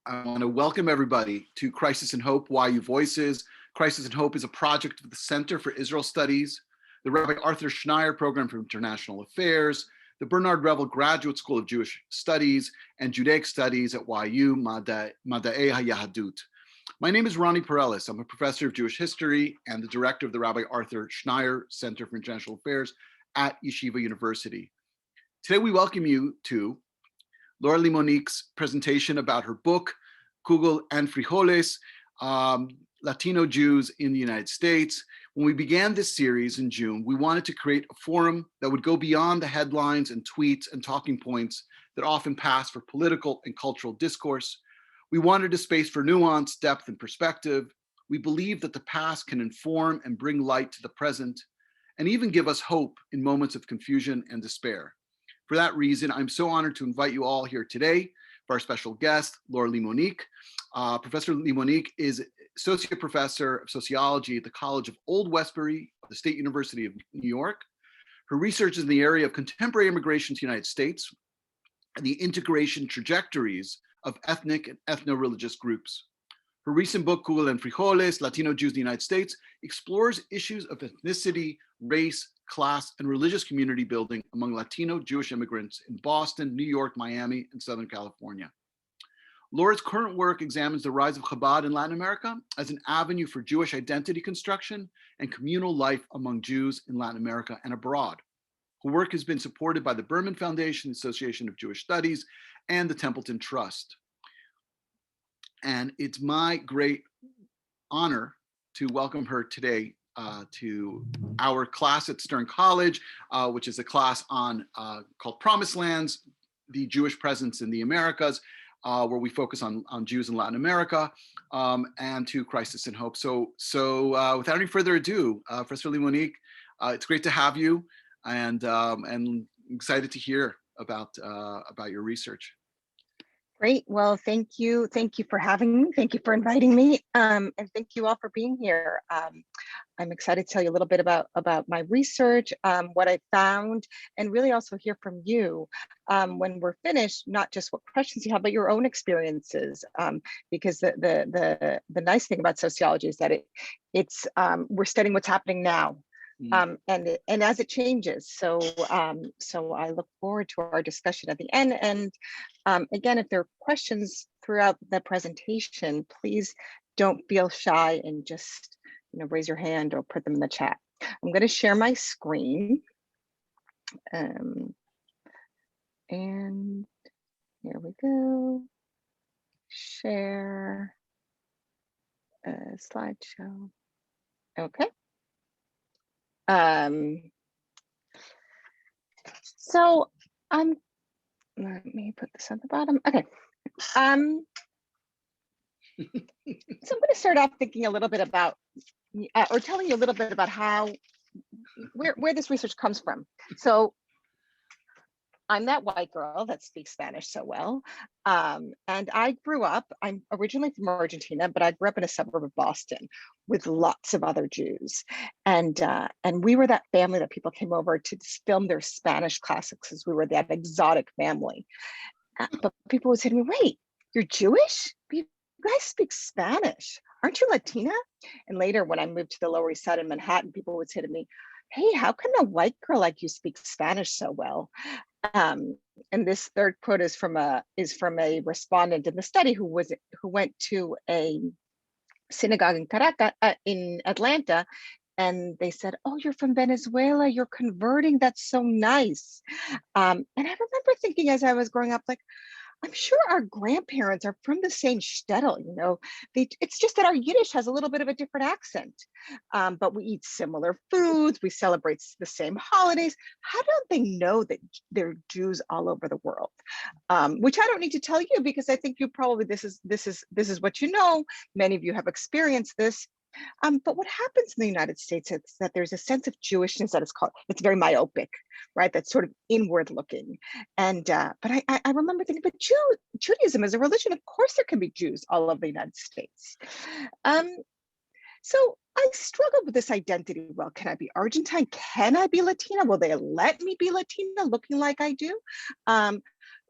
I want to welcome everybody to Crisis and Hope, YU Voices. Crisis and Hope is a project of the Center for Israel Studies, the Rabbi Arthur Schneier Program for International Affairs, the Bernard Revel Graduate School of Jewish Studies and Judaic Studies at YU, Mada'ei HaYahadut. My name is Ronnie Perelis. I'm a professor of Jewish history and the director of the Rabbi Arthur Schneier Center for International Affairs at Yeshiva University. Today we welcome you to Laura Limonic's presentation about her book, Kugel and Frijoles, Latino Jews in the United States. When we began this series in June, we wanted to create a forum that would go beyond the headlines and tweets and talking points that often pass for political and cultural discourse. We wanted a space for nuance, depth, and perspective. We believe that the past can inform and bring light to the present, and even give us hope in moments of confusion and despair. For that reason, I'm so honored to invite you all here today for our special guest, Laura Limonic. Professor Limonic is Associate Professor of Sociology at the College of Old Westbury of the State University of New York. Her research is in the area of contemporary immigration to the United States and the integration trajectories of ethnic and ethno-religious groups. Her recent book, Kugel and Frijoles, Latino Jews in the United States, explores issues of ethnicity, race, class, and religious community building among Latino Jewish immigrants in Boston, New York, Miami, and Southern California. Laura's current work examines the rise of Chabad in Latin America as an avenue for Jewish identity construction and communal life among Jews in Latin America and abroad. Her work has been supported by the Berman Foundation, the Association of Jewish Studies, and the Templeton Trust. And it's my great honor to welcome her today to our class at Stern College, which is a class on called Promised Lands, the Jewish Presence in the Americas, where we focus on Jews in Latin America, and to Crisis and Hope. So without any further ado, Professor Limonic, it's great to have you, and excited to hear about your research. Great. Well, thank you. Thank you for having me. Thank you for inviting me. And thank you all for being here. I'm excited to tell you a little bit about my research, what I found, and really also hear from you when we're finished, not just what questions you have, but your own experiences. Because the nice thing about sociology is that we're studying what's happening now. And as it changes, so I look forward to our discussion at the end. And again, if there are questions throughout the presentation, please don't feel shy and just raise your hand or put them in the chat. I'm going to share my screen, and here we go. Share a slideshow. Okay. So let me put this at the bottom. Okay. So I'm going to start off thinking a little bit about, or telling you a little bit about where this research comes from. So I'm that white girl that speaks Spanish so well. And I grew up, I'm originally from Argentina, but I grew up in a suburb of Boston with lots of other Jews. And we were that family that people came over to film their Spanish classics, because we were that exotic family. But people would say to me, wait, you're Jewish? You guys speak Spanish. Aren't you Latina? And later when I moved to the Lower East Side in Manhattan, people would say to me, hey, how can a white girl like you speak Spanish so well? And this third quote is from a respondent in the study who went to a synagogue in Caracas, in Atlanta, and they said, "Oh, you're from Venezuela. You're converting. That's so nice." And I remember thinking as I was growing up, like, I'm sure our grandparents are from the same shtetl, it's just that our Yiddish has a little bit of a different accent, but we eat similar foods, we celebrate the same holidays. How don't they know that they're Jews all over the world? Which I don't need to tell you, because I think you probably, this is what you know. Many of you have experienced this. But what happens in the United States is that there's a sense of Jewishness that it's very myopic, right? That's sort of inward looking. And but I remember thinking, but Judaism is a religion. Of course there can be Jews all over the United States. So I struggled with this identity. Well, can I be Argentine? Can I be Latina? Will they let me be Latina looking like I do?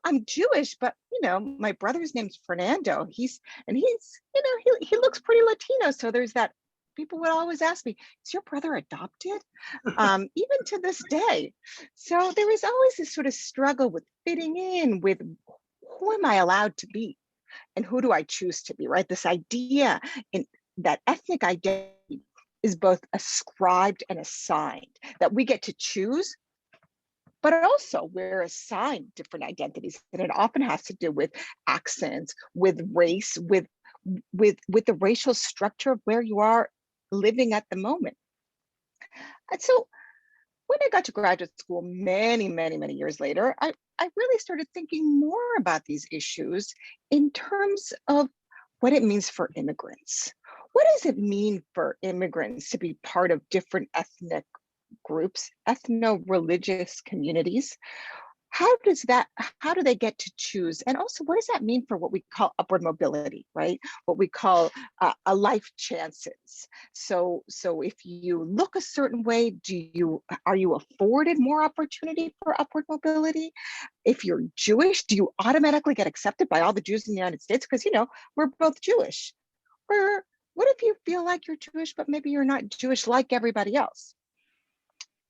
I'm Jewish, but my brother's name's Fernando. He's he looks pretty Latino. So there's that. People would always ask me, is your brother adopted? Even to this day. So there was always this sort of struggle with fitting in with who am I allowed to be and who do I choose to be, right? This idea in that ethnic identity is both ascribed and assigned, that we get to choose, but also we're assigned different identities. And it often has to do with accents, with race, with the racial structure of where you are living at the moment. And so when I got to graduate school many, many, many years later, I really started thinking more about these issues in terms of what it means for immigrants. What does it mean for immigrants to be part of different ethnic groups, ethno-religious communities? How do they get to choose? And also, what does that mean for what we call upward mobility, right? What we call a life chances. So if you look a certain way, are you afforded more opportunity for upward mobility? If you're Jewish, do you automatically get accepted by all the Jews in the United States? Because we're both Jewish. Or what if you feel like you're Jewish, but maybe you're not Jewish like everybody else?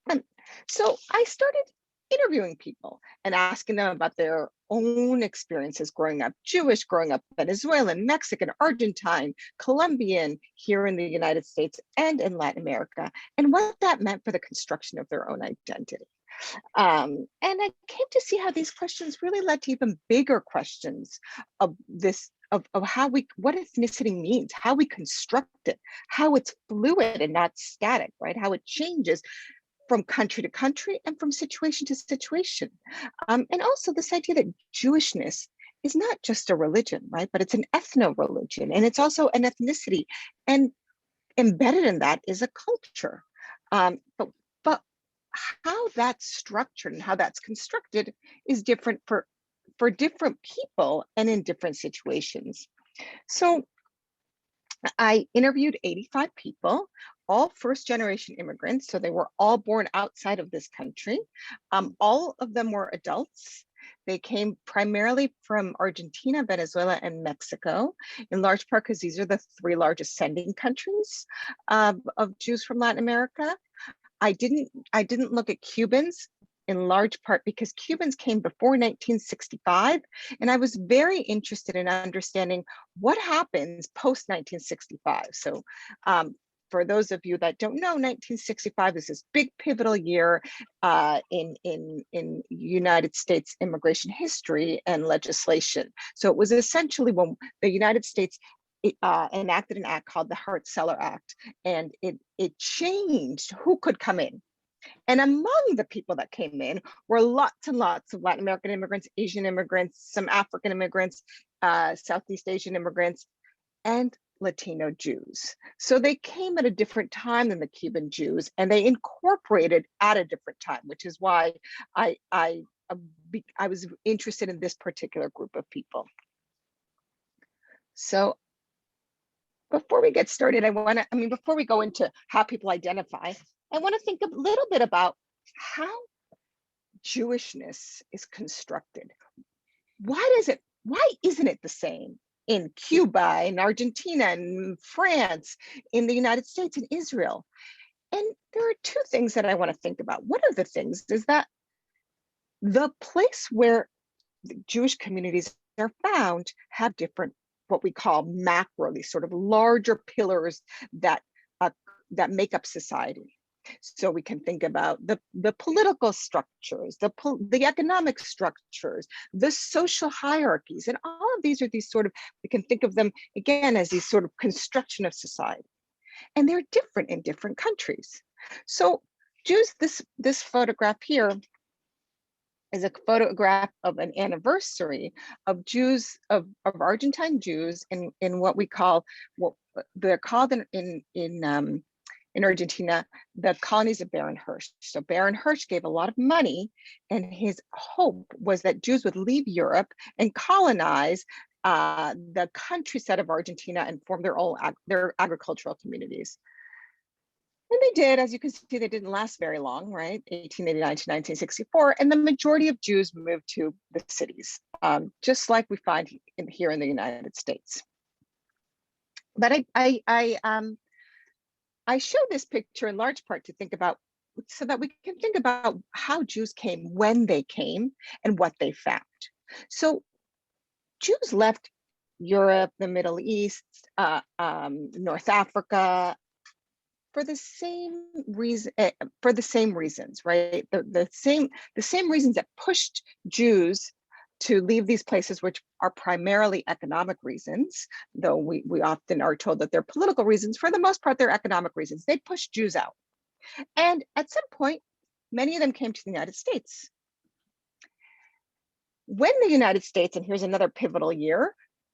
And so I started interviewing people and asking them about their own experiences growing up Jewish, growing up Venezuelan, Mexican, Argentine, Colombian, here in the United States and in Latin America, and what that meant for the construction of their own identity. And I came to see how these questions really led to even bigger questions of what ethnicity means, how we construct it, how it's fluid and not static, right? How it changes from country to country and from situation to situation. And also this idea that Jewishness is not just a religion, right? But it's an ethno-religion, and it's also an ethnicity. And embedded in that is a culture. But how that's structured and how that's constructed is different for different people and in different situations. So I interviewed 85 people, all first-generation immigrants. So they were all born outside of this country. All of them were adults. They came primarily from Argentina, Venezuela, and Mexico, in large part because these are the three largest sending countries of Jews from Latin America. I didn't look at Cubans, in large part because Cubans came before 1965, and I was very interested in understanding what happens post 1965. So for those of you that don't know, 1965 is this big pivotal year in United States immigration history and legislation. So it was essentially when the United States enacted an act called the Hart-Celler Act, and it changed who could come in. And among the people that came in were lots and lots of Latin American immigrants, Asian immigrants, some African immigrants, Southeast Asian immigrants, and Latino Jews. So they came at a different time than the Cuban Jews, and they incorporated at a different time, which is why I was interested in this particular group of people. So before we get started, before we go into how people identify, I want to think a little bit about how Jewishness is constructed. Why isn't it the same in Cuba, in Argentina, in France, in the United States, in Israel? And there are two things that I want to think about. One of the things is that the place where the Jewish communities are found have different, what we call macro, these sort of larger pillars that make up society. So we can think about the political structures, the economic structures, the social hierarchies, and all of these are we can think of them again as these sort of construction of society. And they're different in different countries. So Jews, this photograph here is a photograph of an anniversary of Jews, of Argentine Jews in what we call, what they're called in Argentina, the colonies of Baron Hirsch. So Baron Hirsch gave a lot of money, and his hope was that Jews would leave Europe and colonize the countryside of Argentina and form their agricultural communities. And they did, as you can see, they didn't last very long, right? 1889 to 1964. And the majority of Jews moved to the cities, just like we find here in the United States. But I show this picture in large part to think about, so that we can think about how Jews came, when they came, and what they found. So Jews left Europe, the Middle East, North Africa, for the same reason, reasons, right? The same reasons that pushed Jews to leave these places, which are primarily economic reasons, though we often are told that they're political reasons. For the most part, they're economic reasons. They pushed Jews out. And at some point, many of them came to the United States. When the United States, and here's another pivotal year,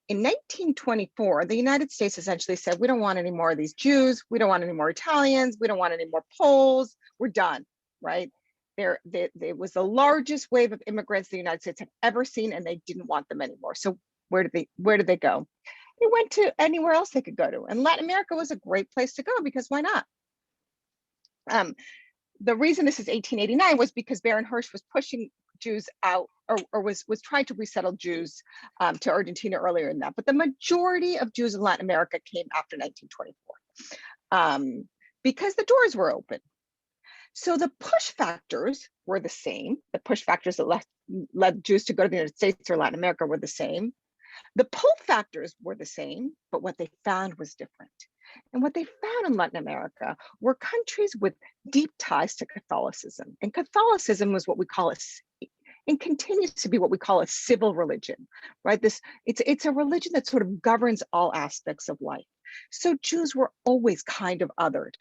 in 1924, the United States essentially said, we don't want any more of these Jews. We don't want any more Italians. We don't want any more Poles. We're done, right? There was the largest wave of immigrants the United States had ever seen, and they didn't want them anymore. So where did they go? They went to anywhere else they could go to. And Latin America was a great place to go, because why not? The reason this is 1889 was because Baron Hirsch was pushing Jews out, or was trying to resettle Jews to Argentina earlier than that. But the majority of Jews in Latin America came after 1924 because the doors were open. So the push factors were the same. The push factors that led Jews to go to the United States or Latin America were the same. The pull factors were the same, but what they found was different. And what they found in Latin America were countries with deep ties to Catholicism. And Catholicism was what we call and continues to be what we call a civil religion, right? It's a religion that sort of governs all aspects of life. So Jews were always kind of othered.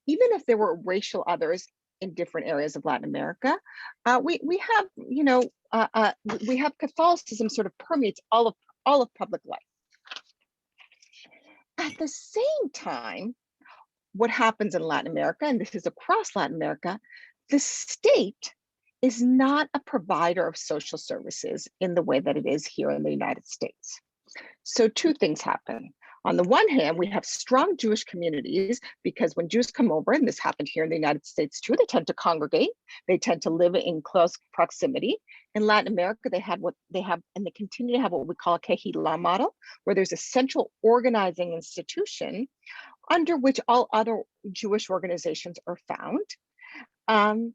Even if there were racial others in different areas of Latin America, we have Catholicism sort of permeates all of public life. At the same time, what happens in Latin America, and this is across Latin America, the state is not a provider of social services in the way that it is here in the United States. So two things happen. On the one hand, we have strong Jewish communities, because when Jews come over, and this happened here in the United States too, they tend to congregate, they tend to live in close proximity. In Latin America, they continue to have what we call a Kehillah model, where there's a central organizing institution under which all other Jewish organizations are found. And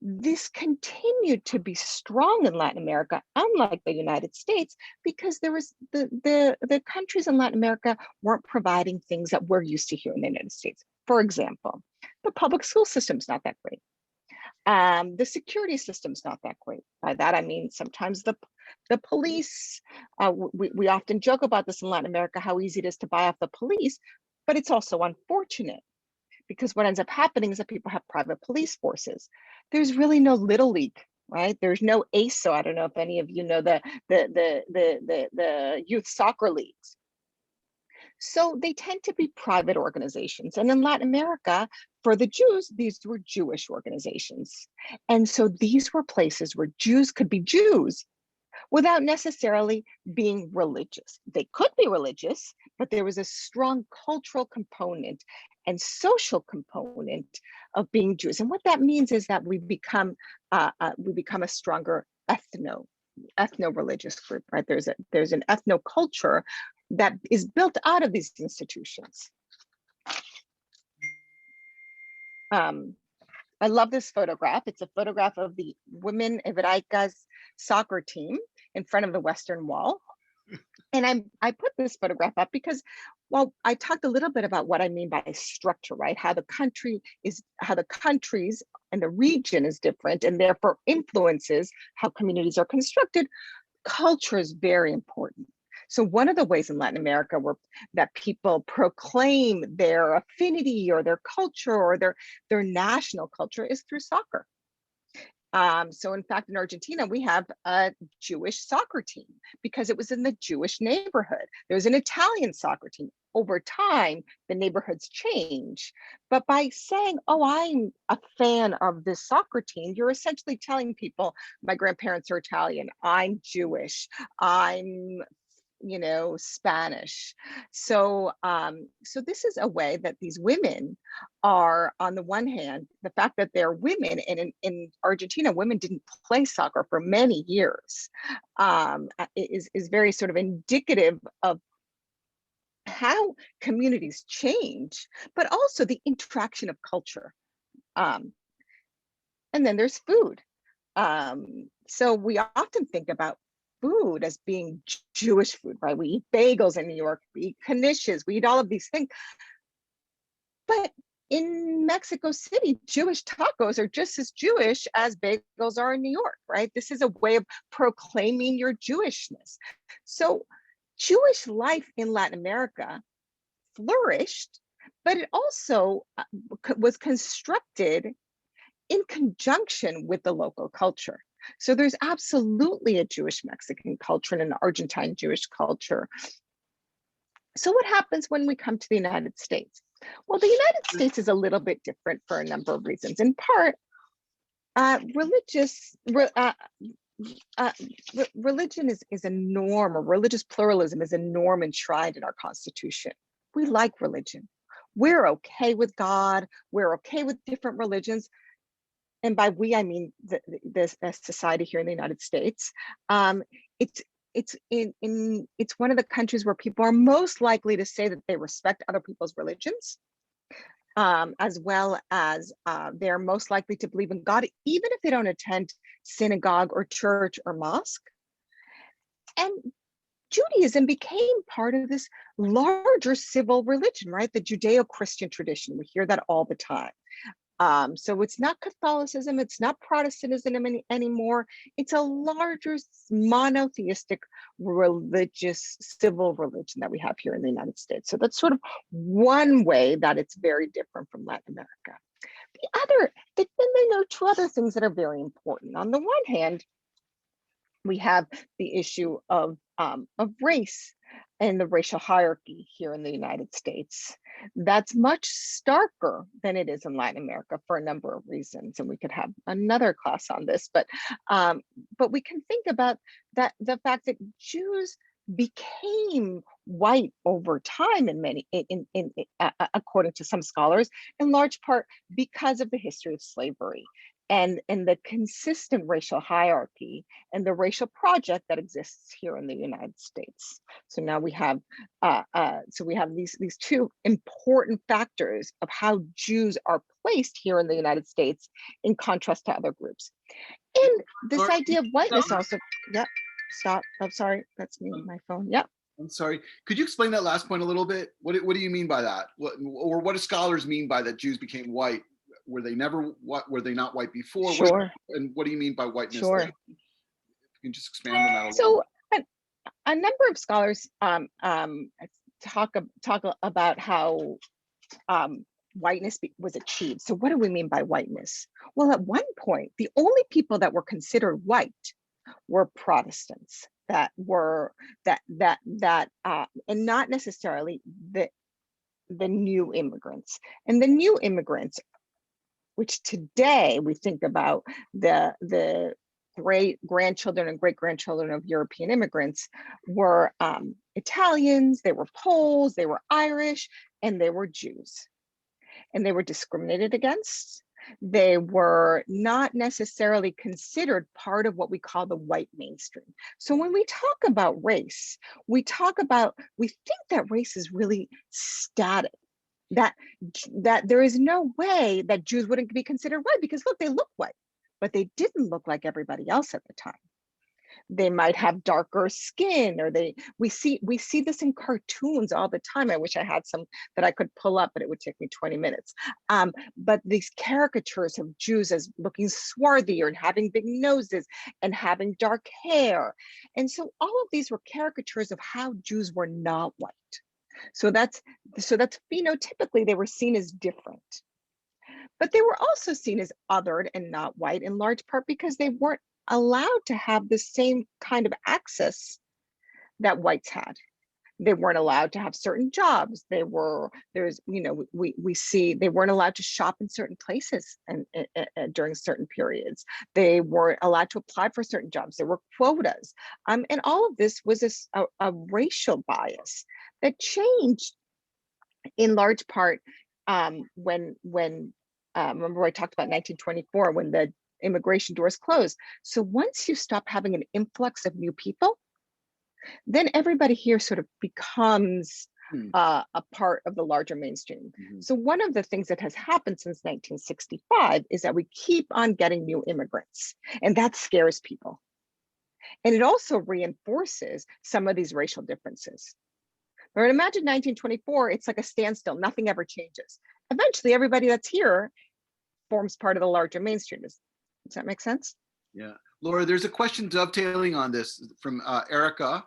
this continued to be strong in Latin America, unlike the United States, because there was the countries in Latin America weren't providing things that we're used to here in the United States. For example, the public school system's not that great. The security system's not that great. By that, I mean, sometimes the police, we often joke about this in Latin America, how easy it is to buy off the police, but it's also unfortunate, because what ends up happening is that people have private police forces. There's really no Little League, right? There's no ASO. I don't know if any of you know the youth soccer leagues. So they tend to be private organizations. And in Latin America, for the Jews, these were Jewish organizations. And so these were places where Jews could be Jews without necessarily being religious. They could be religious, but there was a strong cultural component and social component of being Jews. And what that means is that we become a stronger ethno-religious group, right? There's an ethno-culture that is built out of these institutions. I love this photograph. It's a photograph of the women Hebraicas soccer team in front of the Western Wall. And I put this photograph up because, well, I talked a little bit about what I mean by structure, right? How the countries and the region is different, and therefore influences how communities are constructed. Culture is very important. So one of the ways in Latin America that people proclaim their affinity or their culture or their national culture is through soccer. So in fact, in Argentina, we have a Jewish soccer team because it was in the Jewish neighborhood. There's an Italian soccer team. Over time, the neighborhoods change. But by saying, oh, I'm a fan of this soccer team, you're essentially telling people, my grandparents are Italian, I'm Jewish, I'm Spanish. So so this is a way that these women are, on the one hand, the fact that they're women, and in Argentina, women didn't play soccer for many years, is very sort of indicative of how communities change, but also the interaction of culture. And then there's food. So we often think about food as being Jewish food, right? We eat bagels in New York, we eat knishes, we eat all of these things. But in Mexico City, Jewish tacos are just as Jewish as bagels are in New York, right? This is a way of proclaiming your Jewishness. So Jewish life in Latin America flourished, but it also was constructed in conjunction with the local culture. So there's absolutely a Jewish Mexican culture and an Argentine Jewish culture. So what happens when we come to the United States? Well, the United States is a little bit different for a number of reasons. In part, religion is a norm, or religious pluralism is a norm enshrined in our Constitution. We like religion. We're okay with God. We're okay with different religions. And by we, I mean the society here in the United States. It's one of the countries where people are most likely to say that they respect other people's religions, as well as they're most likely to believe in God, even if they don't attend synagogue or church or mosque. And Judaism became part of this larger civil religion, right? The Judeo-Christian tradition. We hear that all the time. So it's not Catholicism, it's not Protestantism anymore. It's a larger monotheistic religious civil religion that we have here in the United States. So that's sort of one way that it's very different from Latin America. Then there are two other things that are very important. On the one hand, we have the issue of race and the racial hierarchy here in the United States. That's much starker than it is in Latin America for a number of reasons, and we could have another class on this. But we can think about that, the fact that Jews became white over time according to some scholars, in large part because of the history of slavery and the consistent racial hierarchy and the racial project that exists here in the United States. So now we have these two important factors of how Jews are placed here in the United States in contrast to other groups. And this idea of whiteness also, yeah, stop, I'm sorry, that's me, my phone, yeah. I'm sorry, could you explain that last point a little bit? What do you mean by that? What do scholars mean by that Jews became white? Were they not white before? Sure. What do you mean by whiteness? Sure. If you can just expand on that a little. So a number of scholars talk about how whiteness was achieved. So what do we mean by whiteness? Well, at one point, the only people that were considered white were Protestants, and not necessarily the new immigrants. And the new immigrants, which today we think about the great grandchildren and great grandchildren of European immigrants, were Italians, they were Poles, they were Irish, and they were Jews. And they were discriminated against. They were not necessarily considered part of what we call the white mainstream. So when we talk about race, we think that race is really static. That there is no way that Jews wouldn't be considered white, because look, they look white, but they didn't look like everybody else at the time. They might have darker skin, or we see this in cartoons all the time. I wish I had some that I could pull up, but it would take me 20 minutes. But these caricatures of Jews as looking swarthier and having big noses and having dark hair. And so all of these were caricatures of how Jews were not white. So that's phenotypically they were seen as different. But they were also seen as othered and not white, in large part because they weren't allowed to have the same kind of access that whites had. They weren't allowed to have certain jobs. We see they weren't allowed to shop in certain places and during certain periods. They weren't allowed to apply for certain jobs. There were quotas. And all of this was a racial bias that changed in large part when remember I talked about 1924 when the immigration doors closed. So once you stop having an influx of new people, then everybody here sort of becomes a part of the larger mainstream. So one of the things that has happened since 1965 is that we keep on getting new immigrants, and that scares people. And it also reinforces some of these racial differences. But imagine 1924, it's like a standstill, nothing ever changes. Eventually, everybody that's here forms part of the larger mainstream. Does that make sense? Yeah. Laura, there's a question dovetailing on this from Erica.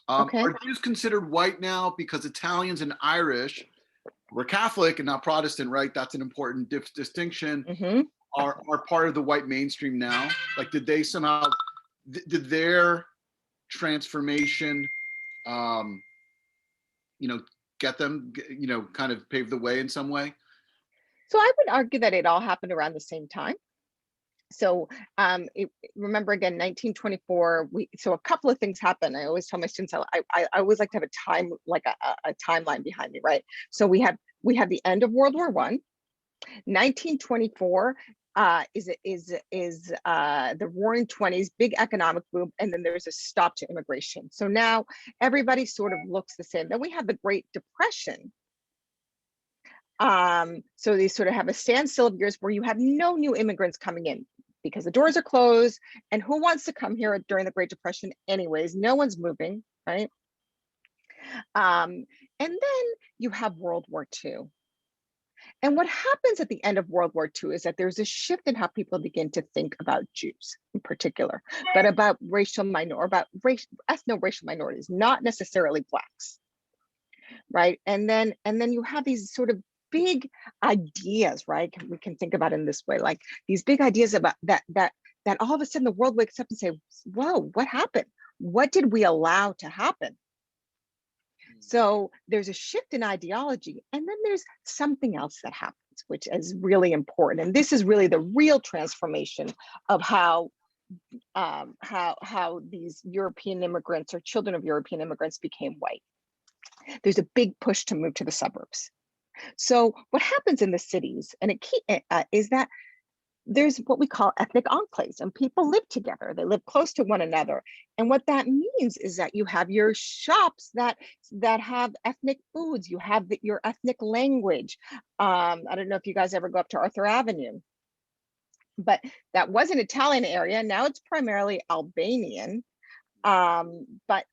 Okay. Are Jews considered white now because Italians and Irish were Catholic and not Protestant, right? That's an important distinction. Are part of the white mainstream now? Like, did they somehow, did their transformation, get them, kind of pave the way in some way? So I would argue that it all happened around the same time. So remember again, 1924, so a couple of things happened. I always tell my students, I always like to have a timeline behind me, right? So we have the end of World War I. 1924 is the Roaring '20s, big economic boom, and then there's a stop to immigration. So now everybody sort of looks the same. Then we have the Great Depression. So they sort of have a standstill of years where you have no new immigrants coming in because the doors are closed, and who wants to come here during the Great Depression anyways? No one's moving, right? And then you have World War II. And what happens at the end of World War II is that there's a shift in how people begin to think about Jews in particular, but about ethno-racial minorities, not necessarily Blacks, right? And then you have these sort of big ideas, right? We can think about it in this way, like these big ideas about that all of a sudden the world wakes up and say, whoa, what happened? What did we allow to happen? So there's a shift in ideology, and then there's something else that happens, which is really important. And this is really the real transformation of how these European immigrants or children of European immigrants became white. There's a big push to move to the suburbs. So what happens in the cities, and is that there's what we call ethnic enclaves, and people live together. They live close to one another. And what that means is that you have your shops that have ethnic foods. You have your ethnic language. I don't know if you guys ever go up to Arthur Avenue, but that was an Italian area. Now it's primarily Albanian. But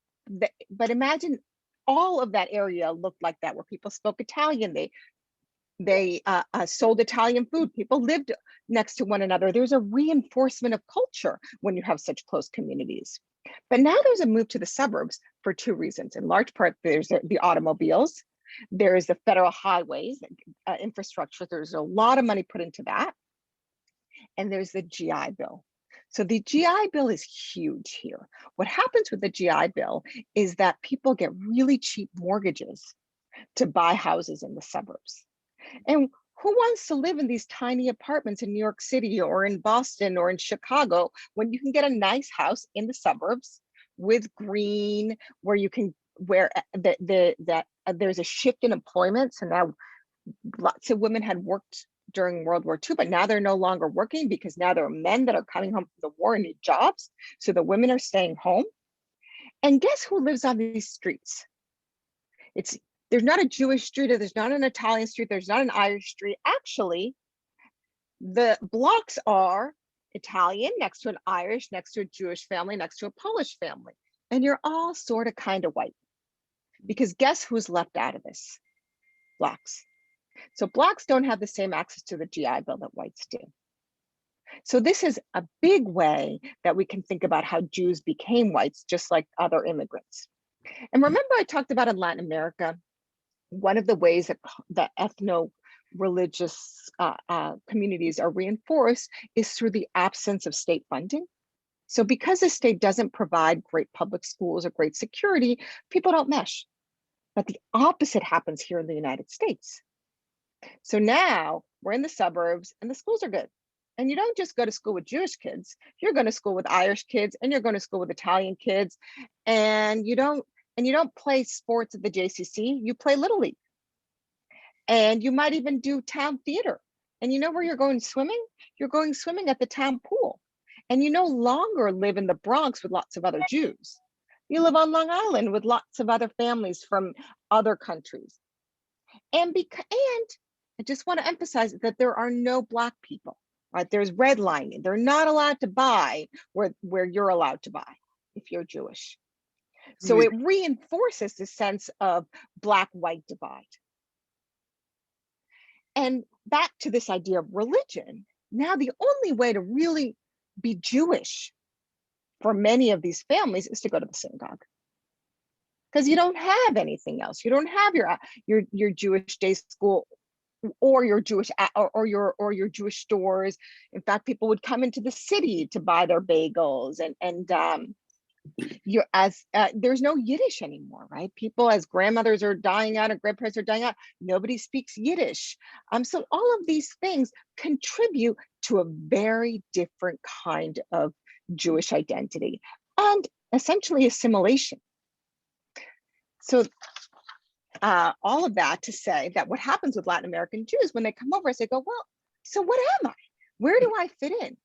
imagine all of that area looked like that, where people spoke Italian. They sold Italian food. People lived next to one another. There's a reinforcement of culture when you have such close communities. But now there's a move to the suburbs for two reasons. In large part, there's the automobiles. There's the federal highways infrastructure. There's a lot of money put into that. And there's the GI Bill. So the GI Bill is huge here. What happens with the GI Bill is that people get really cheap mortgages to buy houses in the suburbs. And who wants to live in these tiny apartments in New York City or in Boston or in Chicago when you can get a nice house in the suburbs with green, where there's a shift in employment. So now lots of women had worked during World War II, but now they're no longer working because now there are men that are coming home from the war and need jobs. So the women are staying home. And guess who lives on these streets? There's not a Jewish street, or there's not an Italian street, there's not an Irish street. Actually, the blocks are Italian next to an Irish, next to a Jewish family, next to a Polish family. And you're all sort of kind of white. Because guess who's left out of this? Blacks. So Blacks don't have the same access to the GI Bill that whites do. So this is a big way that we can think about how Jews became whites, just like other immigrants. And remember, I talked about in Latin America, one of the ways that ethno-religious communities are reinforced is through the absence of state funding. So because the state doesn't provide great public schools or great security, people don't mesh. But the opposite happens here in the United States. So now we're in the suburbs and the schools are good. And you don't just go to school with Jewish kids, you're going to school with Irish kids, and you're going to school with Italian kids. And you don't play sports at the JCC, you play Little League. And you might even do town theater. And you know where you're going swimming? You're going swimming at the town pool. And you no longer live in the Bronx with lots of other Jews. You live on Long Island with lots of other families from other countries. And I just want to emphasize that there are no Black people, right? There's redlining. They're not allowed to buy where you're allowed to buy if you're Jewish. So it reinforces the sense of Black-white divide. And back to this idea of religion, now the only way to really be Jewish for many of these families is to go to the synagogue, because you don't have anything else. You don't have your Jewish day school or your Jewish or your Jewish stores. In fact, people would come into the city to buy their bagels, and there's no Yiddish anymore, right? People, as grandmothers are dying out and grandparents are dying out, nobody speaks Yiddish. So all of these things contribute to a very different kind of Jewish identity and essentially assimilation. So all of that to say that what happens with Latin American Jews when they come over is they go, well, so what am I? Where do I fit in?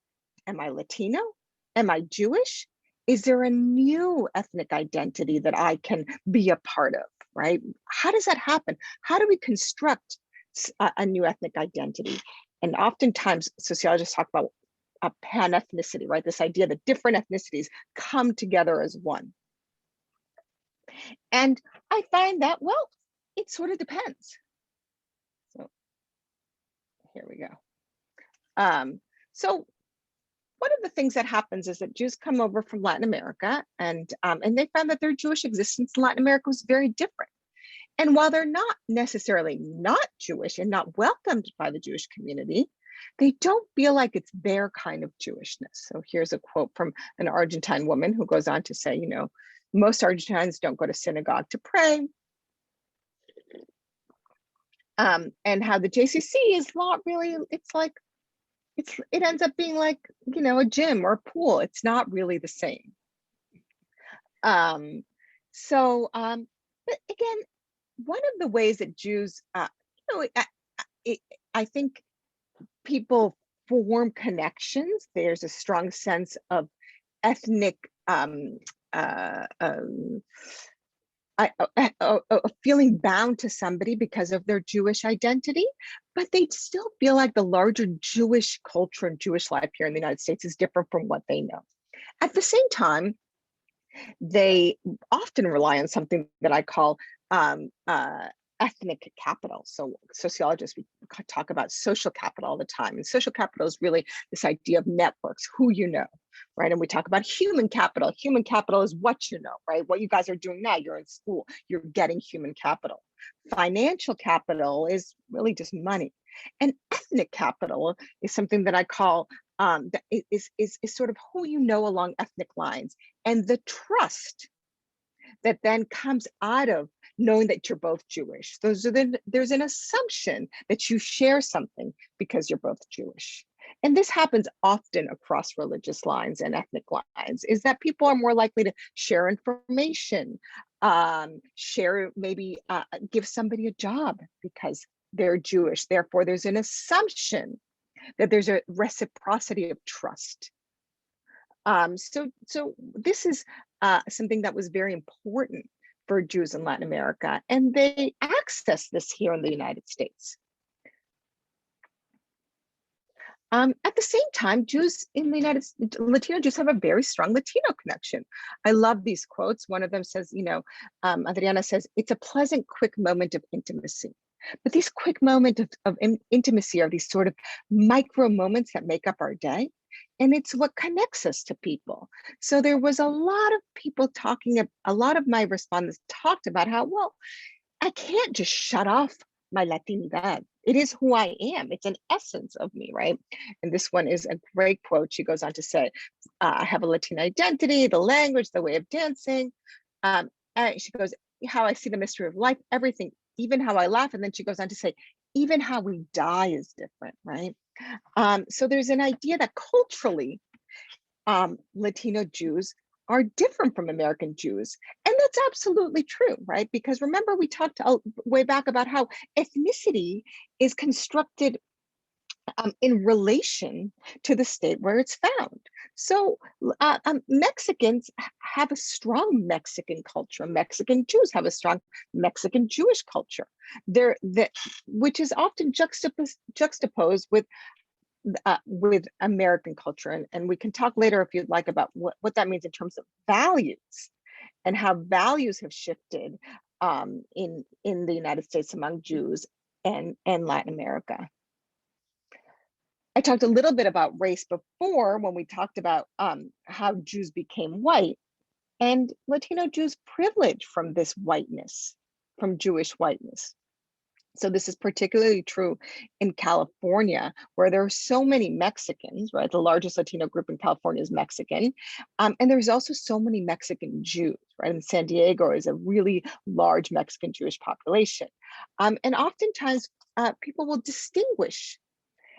Am I Latino? Am I Jewish? Is there a new ethnic identity that I can be a part of, right? How does that happen? How do we construct a new ethnic identity? And oftentimes sociologists talk about a pan-ethnicity, right? This idea that different ethnicities come together as one. And I find that, well, it sort of depends. So here we go. So one of the things that happens is that Jews come over from Latin America, and they found that their Jewish existence in Latin America was very different. And while they're not necessarily not Jewish and not welcomed by the Jewish community, they don't feel like it's their kind of Jewishness. So here's a quote from an Argentine woman who goes on to say, you know, most Argentines don't go to synagogue to pray. And how the JCC is not really, it ends up being like, you know, a gym or a pool. It's not really the same. But again, one of the ways that Jews, I think people form connections. There's a strong sense of ethnic feeling bound to somebody because of their Jewish identity, but they still feel like the larger Jewish culture and Jewish life here in the United States is different from what they know. At the same time, they often rely on something that I call ethnic capital. So sociologists, we talk about social capital all the time. And social capital is really this idea of networks, who you know, right? And we talk about human capital. Human capital is what you know, right? What you guys are doing now, you're in school, you're getting human capital. Financial capital is really just money. And ethnic capital is something that I call, that is sort of who you know along ethnic lines, and the trust that then comes out of knowing that you're both Jewish. There's an assumption that you share something because you're both Jewish. And this happens often across religious lines and ethnic lines, is that people are more likely to share information, give somebody a job because they're Jewish. Therefore, there's an assumption that there's a reciprocity of trust. So this is something that was very important for Jews in Latin America, and they access this here in the United States. At the same time, Jews in the United States, Latino Jews have a very strong Latino connection. I love these quotes. One of them says, Adriana says, it's a pleasant, quick moment of intimacy. But these quick moments of intimacy are these sort of micro moments that make up our day. And it's what connects us to people. So there was a lot of people a lot of my respondents talked about how, well, I can't just shut off my Latinidad. It is who I am. It's an essence of me, right? And this one is a great quote. She goes on to say, I have a Latina identity, the language, the way of dancing. She goes, how I see the mystery of life, everything, even how I laugh. And then she goes on to say, even how we die is different, right? So there's an idea that culturally, Latino Jews are different from American Jews. And that's absolutely true, right? Because remember, we talked way back about how ethnicity is constructed in relation to the state where it's found. So Mexicans have a strong Mexican culture. Mexican Jews have a strong Mexican Jewish culture. Which is often juxtaposed with American culture. And we can talk later if you'd like about what that means in terms of values and how values have shifted in the United States among Jews and Latin America. I talked a little bit about race before when we talked about how Jews became white, and Latino Jews privilege from this whiteness, from Jewish whiteness. So this is particularly true in California, where there are so many Mexicans, right? The largest Latino group in California is Mexican. And there's also so many Mexican Jews, right? And San Diego is a really large Mexican Jewish population. And oftentimes people will distinguish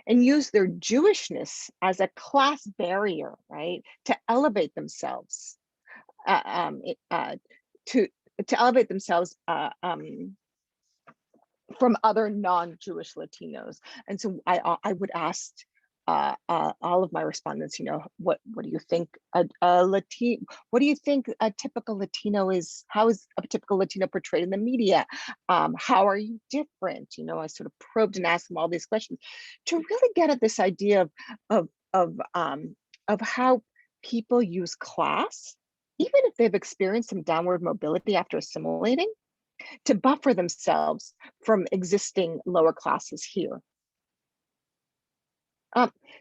and use their Jewishness as a class barrier, right? To elevate themselves, to elevate themselves from other non-Jewish Latinos. And so I would ask all of my respondents, what do you think what do you think a typical Latino is? How is a typical Latino portrayed in the media? How are you different? I sort of probed and asked them all these questions to really get at this idea of how people use class, even if they've experienced some downward mobility after assimilating, to buffer themselves from existing lower classes here.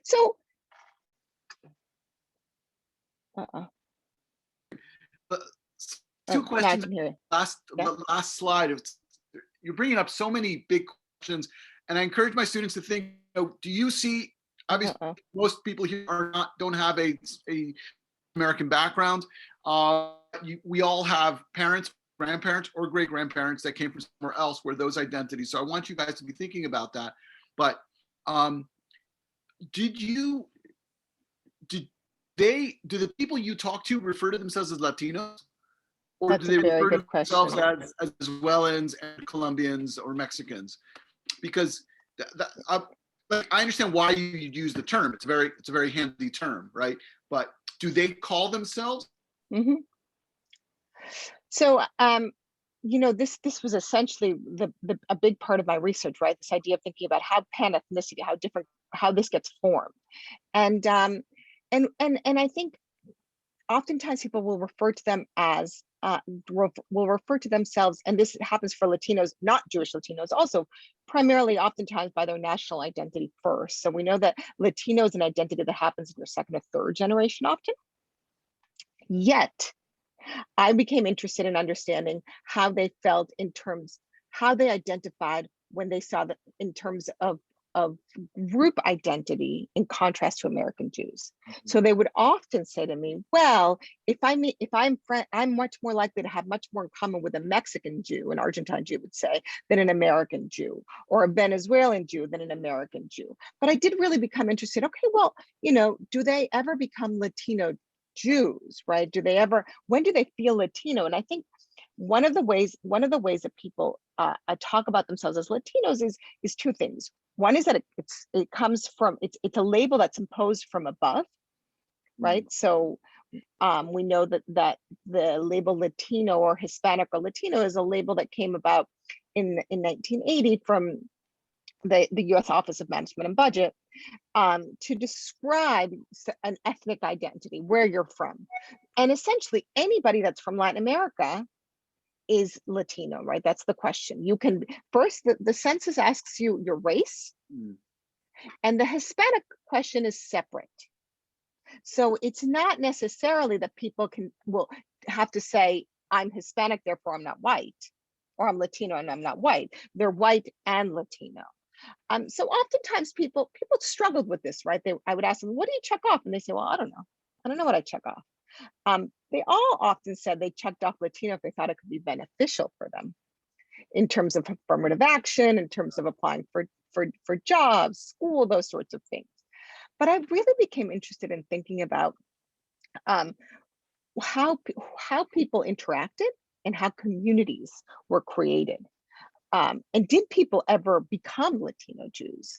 So, two questions. Here. Last slide. You're bringing up so many big questions, and I encourage my students to think. Do you see? Obviously, most people here don't have a American background. We all have parents, grandparents, or great grandparents that came from somewhere else where those identities. So I want you guys to be thinking about that. But do the people you talk to refer to themselves as Latinos, or That's do they refer to themselves question. as Venezuelans and Colombians or Mexicans? Because I understand why you use the term. It's a very handy term, right? But do they call themselves? Mm-hmm. So, this was essentially a big part of my research, right? This idea of thinking about how pan-ethnicity, how this gets formed, and I think oftentimes people will refer to them as will refer to themselves, and this happens for Latinos, not Jewish Latinos, also primarily oftentimes by their national identity first. So we know that Latino is an identity that happens in your second or third generation often. Yet, I became interested in understanding how they felt how they identified when they saw that in terms of group identity in contrast to American Jews. Mm-hmm. So they would often say to me, well, I'm much more likely to have much more in common with a Mexican Jew, an Argentine Jew would say, than an American Jew, or a Venezuelan Jew than an American Jew. But I did really become interested, okay, well, do they ever become Latino Jews, right? When do they feel Latino? And I think one of the ways that people talk about themselves as Latinos is two things. One is that it comes from, it's a label that's imposed from above, right? Mm-hmm. So we know that the label Latino or Hispanic or Latino is a label that came about in 1980 from the U.S. Office of Management and Budget to describe an ethnic identity, where you're from. And essentially anybody that's from Latin America is Latino, right? That's the question. You can first, the census asks you your race, and the Hispanic question is separate. So it's not necessarily that people will have to say, I'm Hispanic, therefore I'm not white, or I'm Latino and I'm not white. They're white and Latino. So oftentimes people struggled with this, right? I would ask them, what do you check off? And they say, well, I don't know what I check off. They all often said they checked off Latino if they thought it could be beneficial for them in terms of affirmative action, in terms of applying for jobs, school, those sorts of things. But I really became interested in thinking about how people interacted and how communities were created. And did people ever become Latino Jews?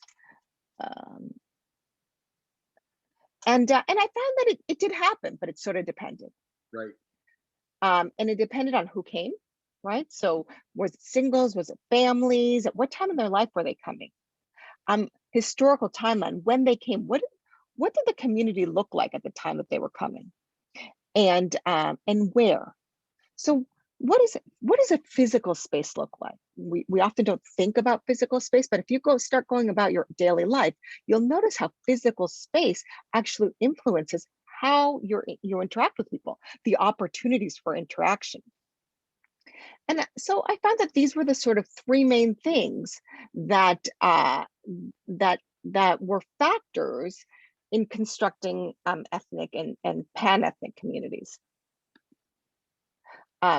And I found that it did happen, but it sort of depended. Right. And it depended on who came, right? So was it singles, was it families? At what time in their life were they coming? Historical timeline, when they came, what did the community look like at the time that they were coming? And where? So what does a physical space look like? We often don't think about physical space, but if you start going about your daily life, you'll notice how physical space actually influences how you interact with people, the opportunities for interaction. And so I found that these were the sort of three main things that that were factors in constructing ethnic and pan-ethnic communities.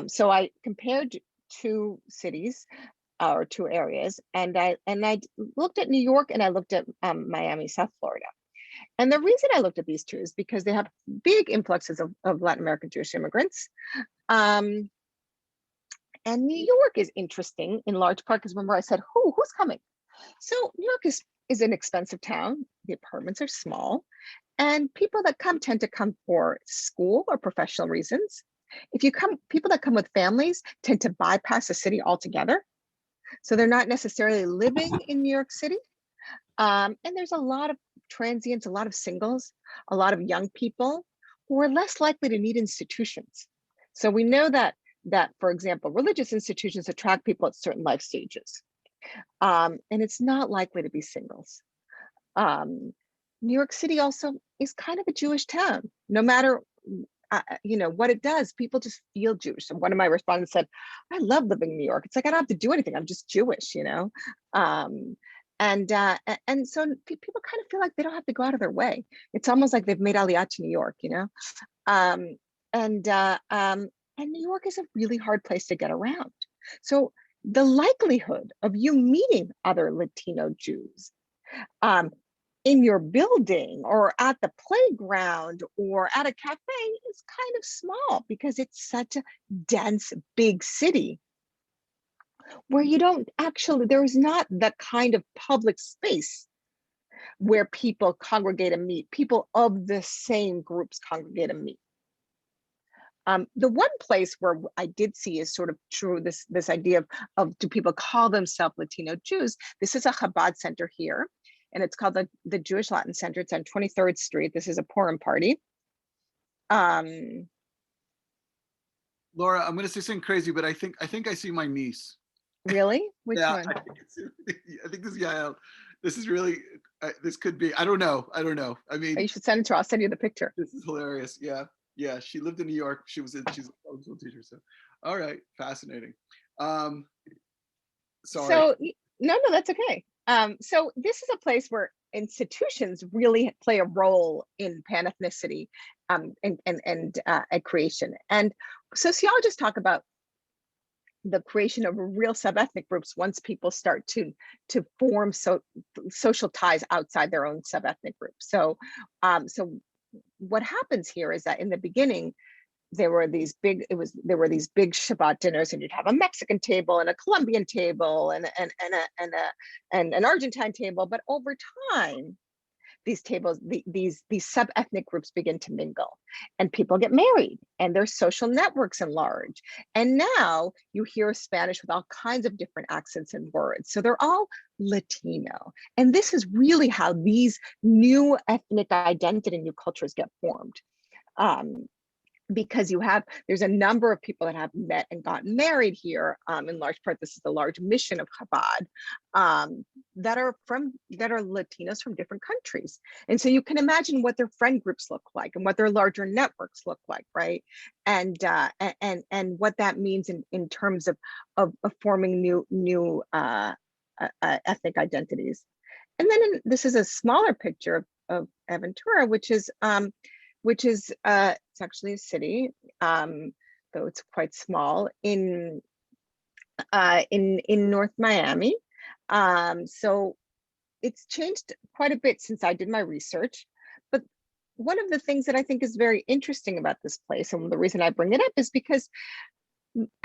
So I compared two cities or two areas, and I looked at New York and I looked at Miami, South Florida. And the reason I looked at these two is because they have big influxes of Latin American Jewish immigrants. And New York is interesting in large part because remember I said, who's coming? So New York is an expensive town. The apartments are small, and people that come tend to come for school or professional reasons. People that come with families tend to bypass the city altogether. So they're not necessarily living in New York City. And there's a lot of transients, a lot of singles, a lot of young people who are less likely to need institutions. So we know that, for example, religious institutions attract people at certain life stages. And it's not likely to be singles. New York City also is kind of a Jewish town, no matter what it does, people just feel Jewish. And one of my respondents said, I love living in New York. It's like, I don't have to do anything. I'm just Jewish, And so people kind of feel like they don't have to go out of their way. It's almost like they've made Aliyah to New York, And New York is a really hard place to get around. So the likelihood of you meeting other Latino Jews in your building or at the playground or at a cafe is kind of small because it's such a dense, big city where there's not the kind of public space where people congregate and meet, people of the same groups congregate and meet. The one place where I did see is sort of true, this idea of do people call themselves Latino Jews? This is a Chabad center here, and it's called the Jewish Latin Center. It's on 23rd Street. This is a Purim party. Laura, I'm going to say something crazy, but I think I see my niece. Really? Which Yeah, one? I think this is Yael. This is really, this could be, I don't know. I mean, you should send it to her. I'll send you the picture. This is hilarious. Yeah. She lived in New York. She's a public school teacher. So, all right. Fascinating. Sorry. So no, that's okay. So this is a place where institutions really play a role in pan-ethnicity and creation. And sociologists talk about the creation of real sub-ethnic groups once people start to form social ties outside their own sub-ethnic group. So what happens here is that in the beginning, there were these big Shabbat dinners, and you'd have a Mexican table and a Colombian table and an Argentine table. But over time, these tables, these sub-ethnic groups begin to mingle, and people get married, and their social networks enlarge. And now you hear Spanish with all kinds of different accents and words. So they're all Latino. And this is really how these new ethnic identity and new cultures get formed. Because there's a number of people that have met and gotten married here. In large part, this is the large mission of Chabad, that are Latinos from different countries. And so you can imagine what their friend groups look like and what their larger networks look like, right? And what that means in terms of forming new ethnic identities. And then this is a smaller picture of Aventura, which is It's actually a city, though it's quite small in North Miami. So it's changed quite a bit since I did my research. But one of the things that I think is very interesting about this place, and the reason I bring it up, is because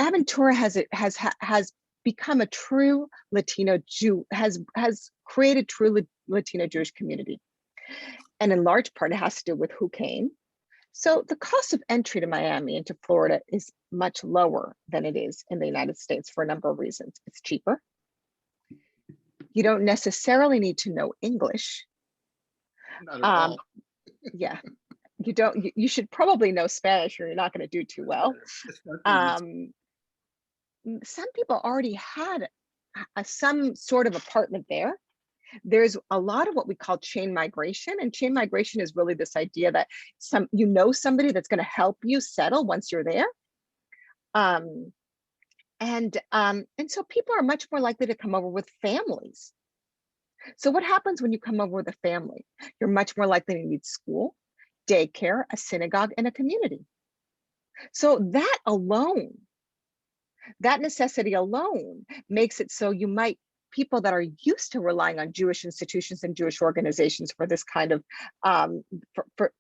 Aventura has become a true Latino Jew, has created true Latino Jewish community. And in large part, it has to do with who came. So the cost of entry to Miami and to Florida is much lower than it is in the United States for a number of reasons. It's cheaper. You don't necessarily need to know English. Not at all. Yeah, you don't. You should probably know Spanish, or you're not going to do too well. Some people already had some sort of apartment there. There's a lot of what we call chain migration, and chain migration is really this idea that somebody that's going to help you settle once you're there. And so people are much more likely to come over with families. So what happens when you come over with a family? You're much more likely to need school, daycare, a synagogue, and a community. So that alone, that necessity alone makes it so people that are used to relying on Jewish institutions and Jewish organizations for this kind of,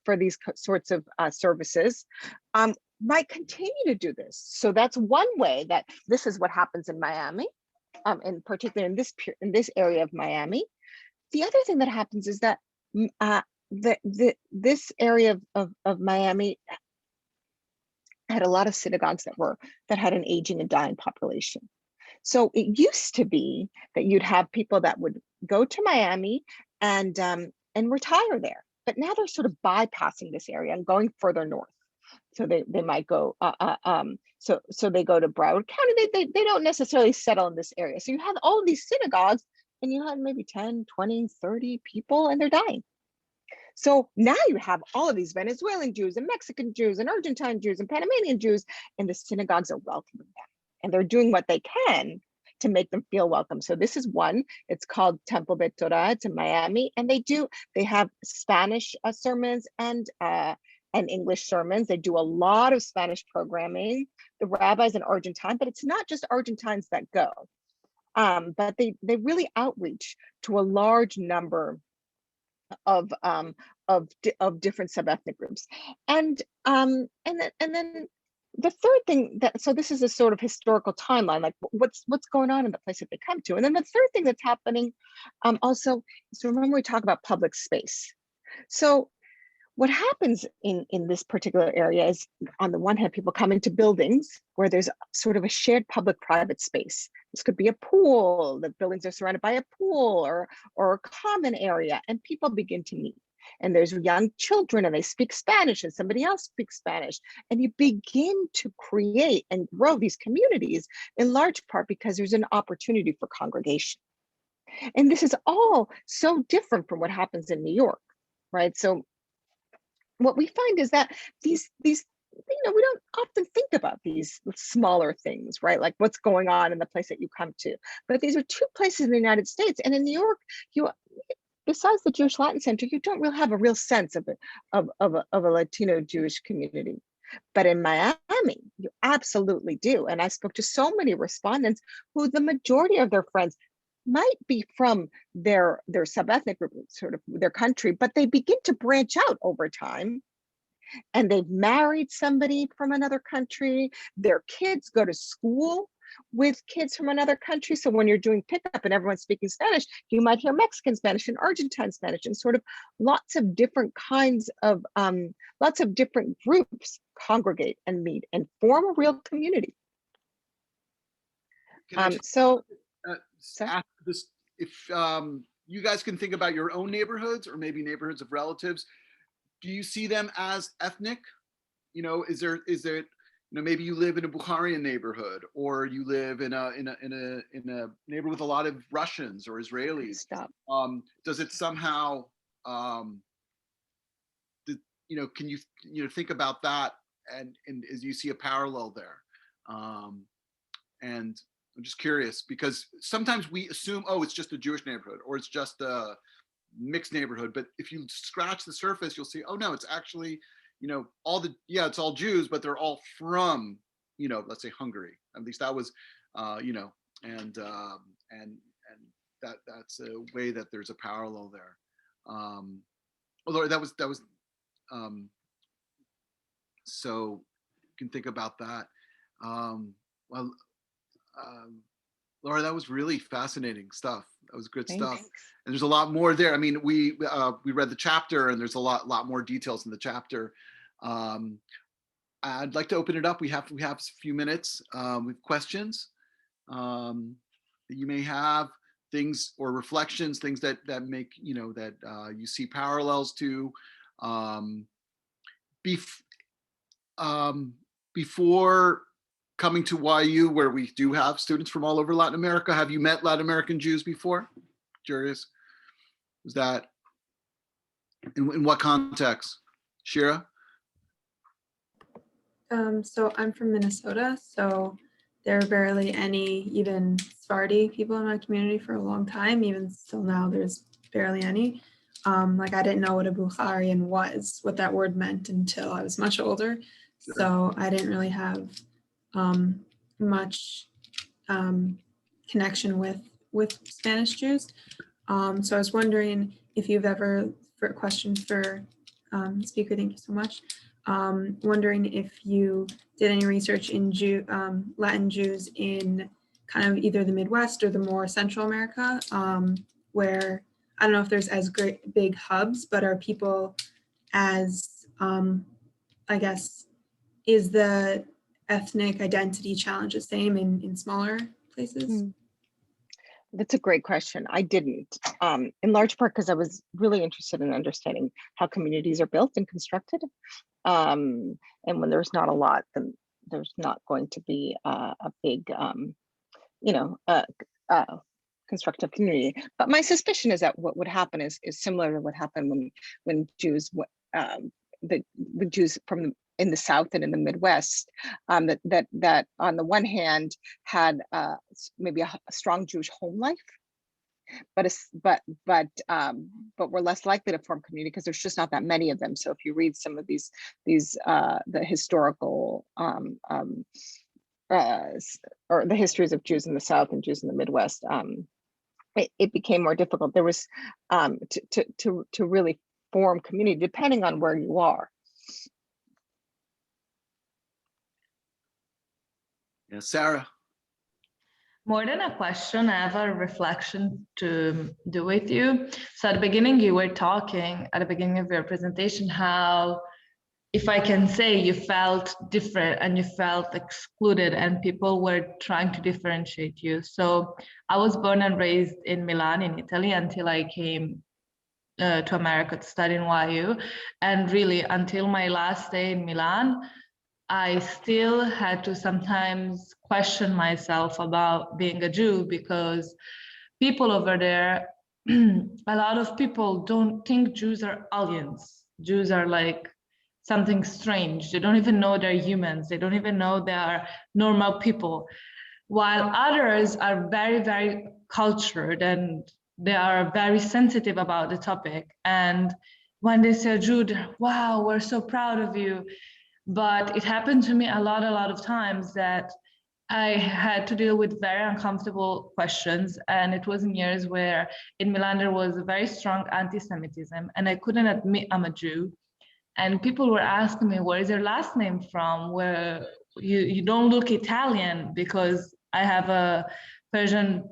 for these sorts of services, might continue to do this. So that's one way that this is what happens in Miami, in particular in this area of Miami. The other thing that happens is that this area of Miami had a lot of synagogues that had an aging and dying population. So it used to be that you'd have people that would go to Miami and retire there, but now they're sort of bypassing this area and going further north. So they might go, so they go to Broward County. They don't necessarily settle in this area. So you have all of these synagogues, and you have maybe 10, 20, 30 people, and they're dying. So now you have all of these Venezuelan Jews and Mexican Jews and Argentine Jews and Panamanian Jews, and the synagogues are welcoming them. And they're doing what they can to make them feel welcome. So this is one, it's called Temple Bet Torah. It's in Miami, and they have Spanish sermons and English sermons. They do a lot of Spanish programming. The rabbis are Argentine, but it's not just Argentines that go. But they really outreach to a large number of different sub-ethnic groups. And then the third thing so this is a sort of historical timeline, like what's going on in the place that they come to. And then the third thing that's happening also is, remember we talk about public space. So what happens in this particular area is, on the one hand, people come into buildings where there's sort of a shared public-private space. This could be a pool. The buildings are surrounded by a pool or a common area, and people begin to meet. And there's young children, and they speak Spanish, and somebody else speaks Spanish. And you begin to create and grow these communities, in large part because there's an opportunity for congregation. And this is all so different from what happens in New York, right? So what we find is that these we don't often think about these smaller things, right? Like what's going on in the place that you come to. But these are two places in the United States. And in New York, besides the Jewish Latin Center, you don't really have a real sense of a Latino Jewish community. But in Miami, you absolutely do. And I spoke to so many respondents who the majority of their friends might be from their sub-ethnic group, sort of their country, but they begin to branch out over time. And they've married somebody from another country. Their kids go to school with kids from another country. So when you're doing pickup and everyone's speaking Spanish, you might hear Mexican Spanish and Argentine Spanish, and sort of lots of different kinds of, lots of different groups congregate and meet and form a real community. After this, if you guys can think about your own neighborhoods or maybe neighborhoods of relatives, do you see them as ethnic? Is there maybe you live in a Bukharian neighborhood, or you live in a neighborhood with a lot of Russians or Israelis. Stop. Does it somehow can you think about that and as you see a parallel there? And I'm just curious, because sometimes we assume, oh, it's just a Jewish neighborhood or it's just a mixed neighborhood. But if you scratch the surface, you'll see, oh no, it's actually, it's all Jews, but they're all from, let's say Hungary. At least that was, and that's a way that there's a parallel there. Although that was so you can think about that. Well, Laura, that was really fascinating stuff. That was good stuff. Thanks. And there's a lot more there. I mean, we read the chapter, and there's a lot more details in the chapter. I'd like to open it up. We have a few minutes with questions that you may have, things or reflections, things that make that you see parallels to. Before coming to YU, where we do have students from all over Latin America, have you met Latin American Jews before? Curious. Was that in what context? Shira? So I'm from Minnesota, so there are barely any even Sephardi people in my community for a long time. Even still now, there's barely any. Like I didn't know what a Bukharian was, what that word meant until I was much older. Sure. So I didn't really have much connection with Spanish Jews. So I was wondering if you've ever, for a question for speaker, thank you so much. Wondering if you did any research in Latin Jews in kind of either the Midwest or the more Central America, where I don't know if there's as big hubs, but are people as, I guess, is the ethnic identity challenge the same in smaller places? That's a great question. I didn't, in large part because I was really interested in understanding how communities are built and constructed. And when there's not a lot, then there's not going to be a big, constructive community. But my suspicion is that what would happen is similar to what happened when Jews, the Jews in the South and in the Midwest, that on the one hand had maybe a strong Jewish home life, but we're less likely to form community because there's just not that many of them. So if you read some of these the historical or the histories of Jews in the South and Jews in the Midwest, it became more difficult. There was to really form community depending on where you are. Yeah, Sarah. More than a question, I have a reflection to do with you. So at the beginning, you were talking at the beginning of your presentation how, if I can say, you felt different and you felt excluded and people were trying to differentiate you. So I was born and raised in Milan in Italy until I came to America to study in YU. And really until my last day in Milan, I still had to sometimes question myself about being a Jew because people over there, a lot of people don't think Jews are aliens. Jews are like something strange. They don't even know they're humans. They don't even know they are normal people. While others are very, very cultured and they are very sensitive about the topic. And when they say Jew, wow, we're so proud of you. But it happened to me a lot of times that I had to deal with very uncomfortable questions. And it was in years where in Milan there was a very strong anti-Semitism and I couldn't admit I'm a Jew. And people were asking me, where is your last name from? Where you don't look Italian because I have a Persian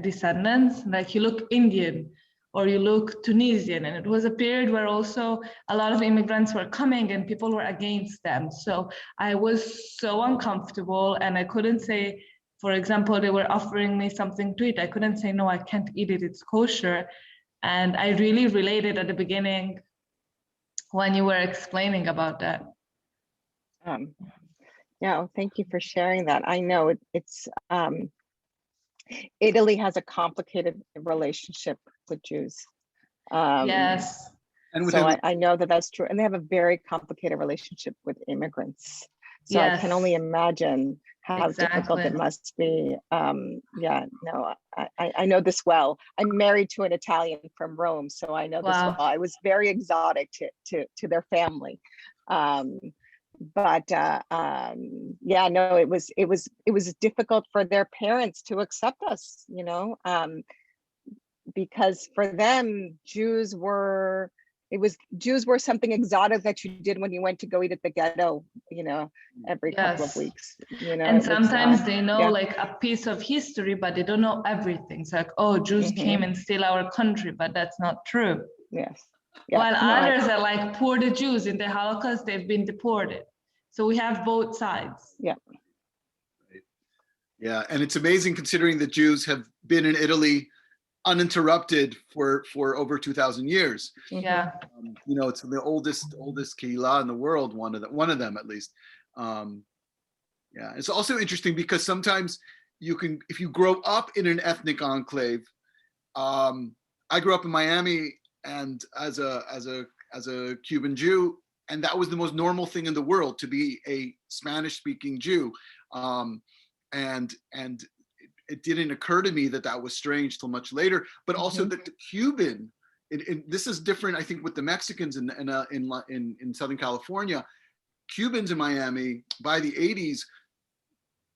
descendants, like you look Indian or you look Tunisian. And it was a period where also a lot of immigrants were coming and people were against them. So I was so uncomfortable and I couldn't say, for example, they were offering me something to eat. I couldn't say, no, I can't eat it, it's kosher. And I really related at the beginning when you were explaining about that. Yeah, thank you for sharing that. I know it's Italy has a complicated relationship with Jews. Yes. And so I know that that's true. And they have a very complicated relationship with immigrants. So Yes. I can only imagine how difficult it Exactly. must be. Yeah, no, I know this well. I'm married to an Italian from Rome, so I know this Wow. well. I was very exotic to their family. Yeah, no, it was difficult for their parents to accept us, because for them, Jews were something exotic that you did when you went to go eat at the ghetto, every couple of Yes. weeks. And sometimes they know yeah. like a piece of history, but they don't know everything. It's like, oh, Jews came and steal our country, but that's not true. Yes. Yeah. While No, others are like, poor the Jews in the Holocaust, they've been deported. So we have both sides. Yeah. Yeah, and it's amazing considering that Jews have been in Italy uninterrupted for over 2,000 years. Yeah. It's the oldest kehillah in the world, one of them at least. Yeah, it's also interesting because sometimes if you grow up in an ethnic enclave. I grew up in Miami, and as a Cuban Jew, and that was the most normal thing in the world to be a Spanish-speaking Jew, and it didn't occur to me that was strange till much later. But also that the Cuban, this is different, I think, with the Mexicans in Southern California. Cubans in Miami by the 80s,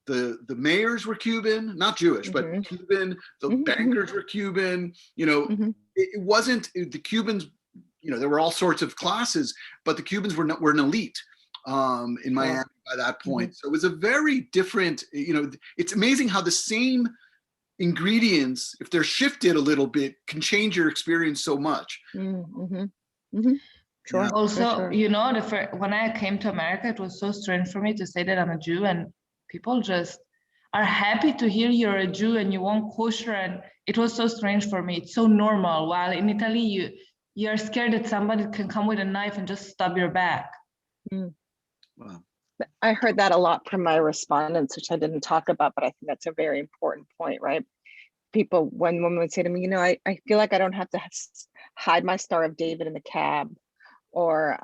the mayors were Cuban, not Jewish, but Cuban. The bankers were Cuban. It wasn't the Cubans. There were all sorts of classes, but the Cubans were an elite in Miami by that point. So it was a very different. It's amazing how the same ingredients, if they're shifted a little bit, can change your experience so much. Sure. Yeah. Also, when I came to America, it was so strange for me to say that I'm a Jew, and people just are happy to hear you're a Jew and you want kosher, and it was so strange for me. It's so normal. While in Italy, you're scared that somebody can come with a knife and just stab your back. Wow. I heard that a lot from my respondents, which I didn't talk about, but I think that's a very important point, right? People, when women would say to me, I feel like I don't have to hide my Star of David in the cab, or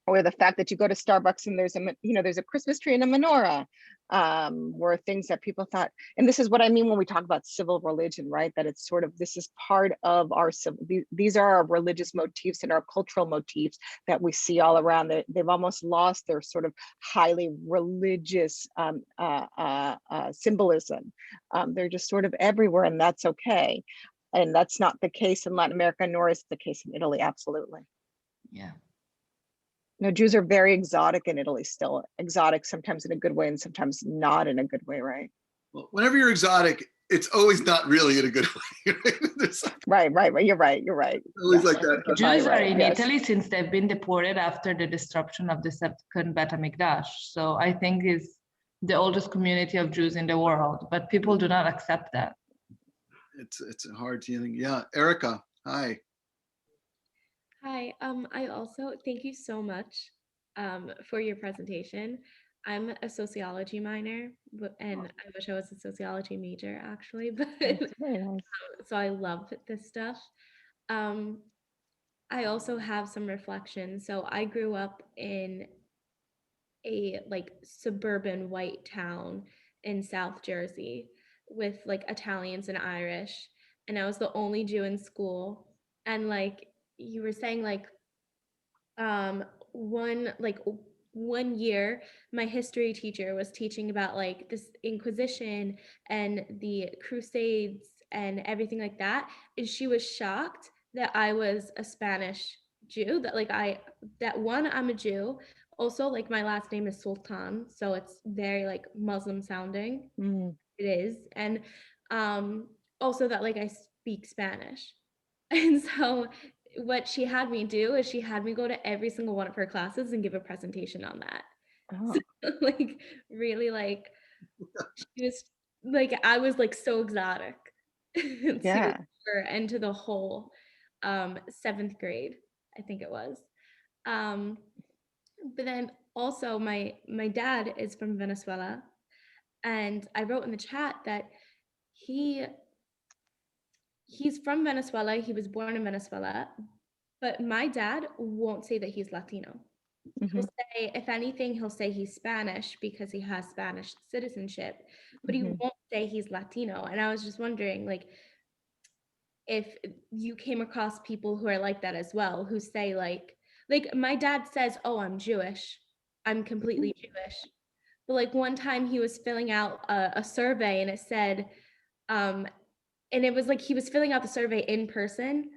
the fact that you go to Starbucks and there's a Christmas tree and a menorah, were things that people thought. And this is what I mean when we talk about civil religion, right? That it's sort of, this is part of our these are our religious motifs and our cultural motifs that we see all around. They've almost lost their sort of highly religious symbolism. They're just sort of everywhere, and that's okay. And that's not the case in Latin America, nor is it the case in Italy. Absolutely. Yeah. Jews are very exotic in Italy still. Exotic sometimes in a good way and sometimes not in a good way, right? Well, whenever you're exotic, it's always not really in a good way. Right. You're right. It's always like that. Jews are in Italy since they've been deported after the destruction of the second Bet HaMikdash. So I think it's the oldest community of Jews in the world, but people do not accept that. It's a hard feeling. Yeah, Erica, hi. Hi, I also thank you so much for your presentation. I'm a sociology minor, and I wish I was a sociology major actually, but so I love this stuff. I also have some reflections. So I grew up in a suburban white town in South Jersey with Italians and Irish, and I was the only Jew in school. And you were saying, one year my history teacher was teaching about this Inquisition and the Crusades and everything like that, and she was shocked that I was a Spanish Jew, that I'm a Jew. Also, my last name is Sultan, so it's very Muslim sounding. It is. And also that I speak Spanish. And so what she had me do is she had me go to every single one of her classes and give a presentation on that. So, really she was I was so exotic to her and to the whole 7th grade, I think it was. But then also my dad is from Venezuela, and I wrote in the chat that he's from Venezuela. He was born in Venezuela, but my dad won't say that he's Latino. He'll say, if anything, he'll say he's Spanish because he has Spanish citizenship, but he won't say he's Latino. And I was just wondering, if you came across people who are like that as well, who say Like my dad says, oh, I'm Jewish. I'm completely Jewish. But like one time he was filling out a survey and it said, and it was like he was filling out the survey in person.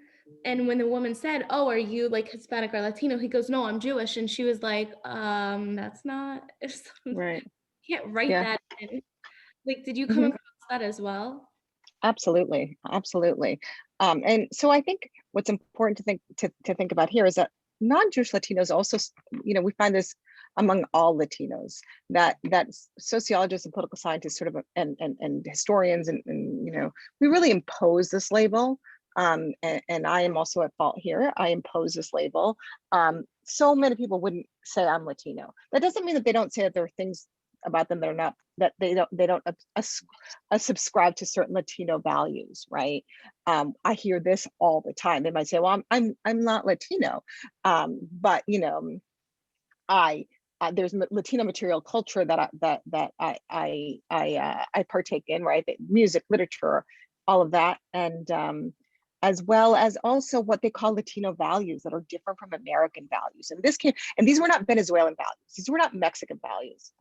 And when the woman said, oh, are you like Hispanic or Latino? He goes, no, I'm Jewish. And she was like, that's not, Right. can't write Yeah. that in. Like, did you come across that as well? Absolutely, absolutely. And so I think what's important to think about here is that non-Jewish Latinos also, we find this among all Latinos, that sociologists and political scientists sort of and historians and we really impose this label. And I am also at fault here. I impose this label. So many people wouldn't say I'm Latino. That doesn't mean that they don't say that there are things about them that are not, that they don't subscribe to certain Latino values, right? I hear this all the time. They might say, well, I'm not Latino, but there's Latino material culture that I partake in, right? Music, literature, all of that, and as well as also what they call Latino values that are different from American values. And these were not Venezuelan values. These were not Mexican values.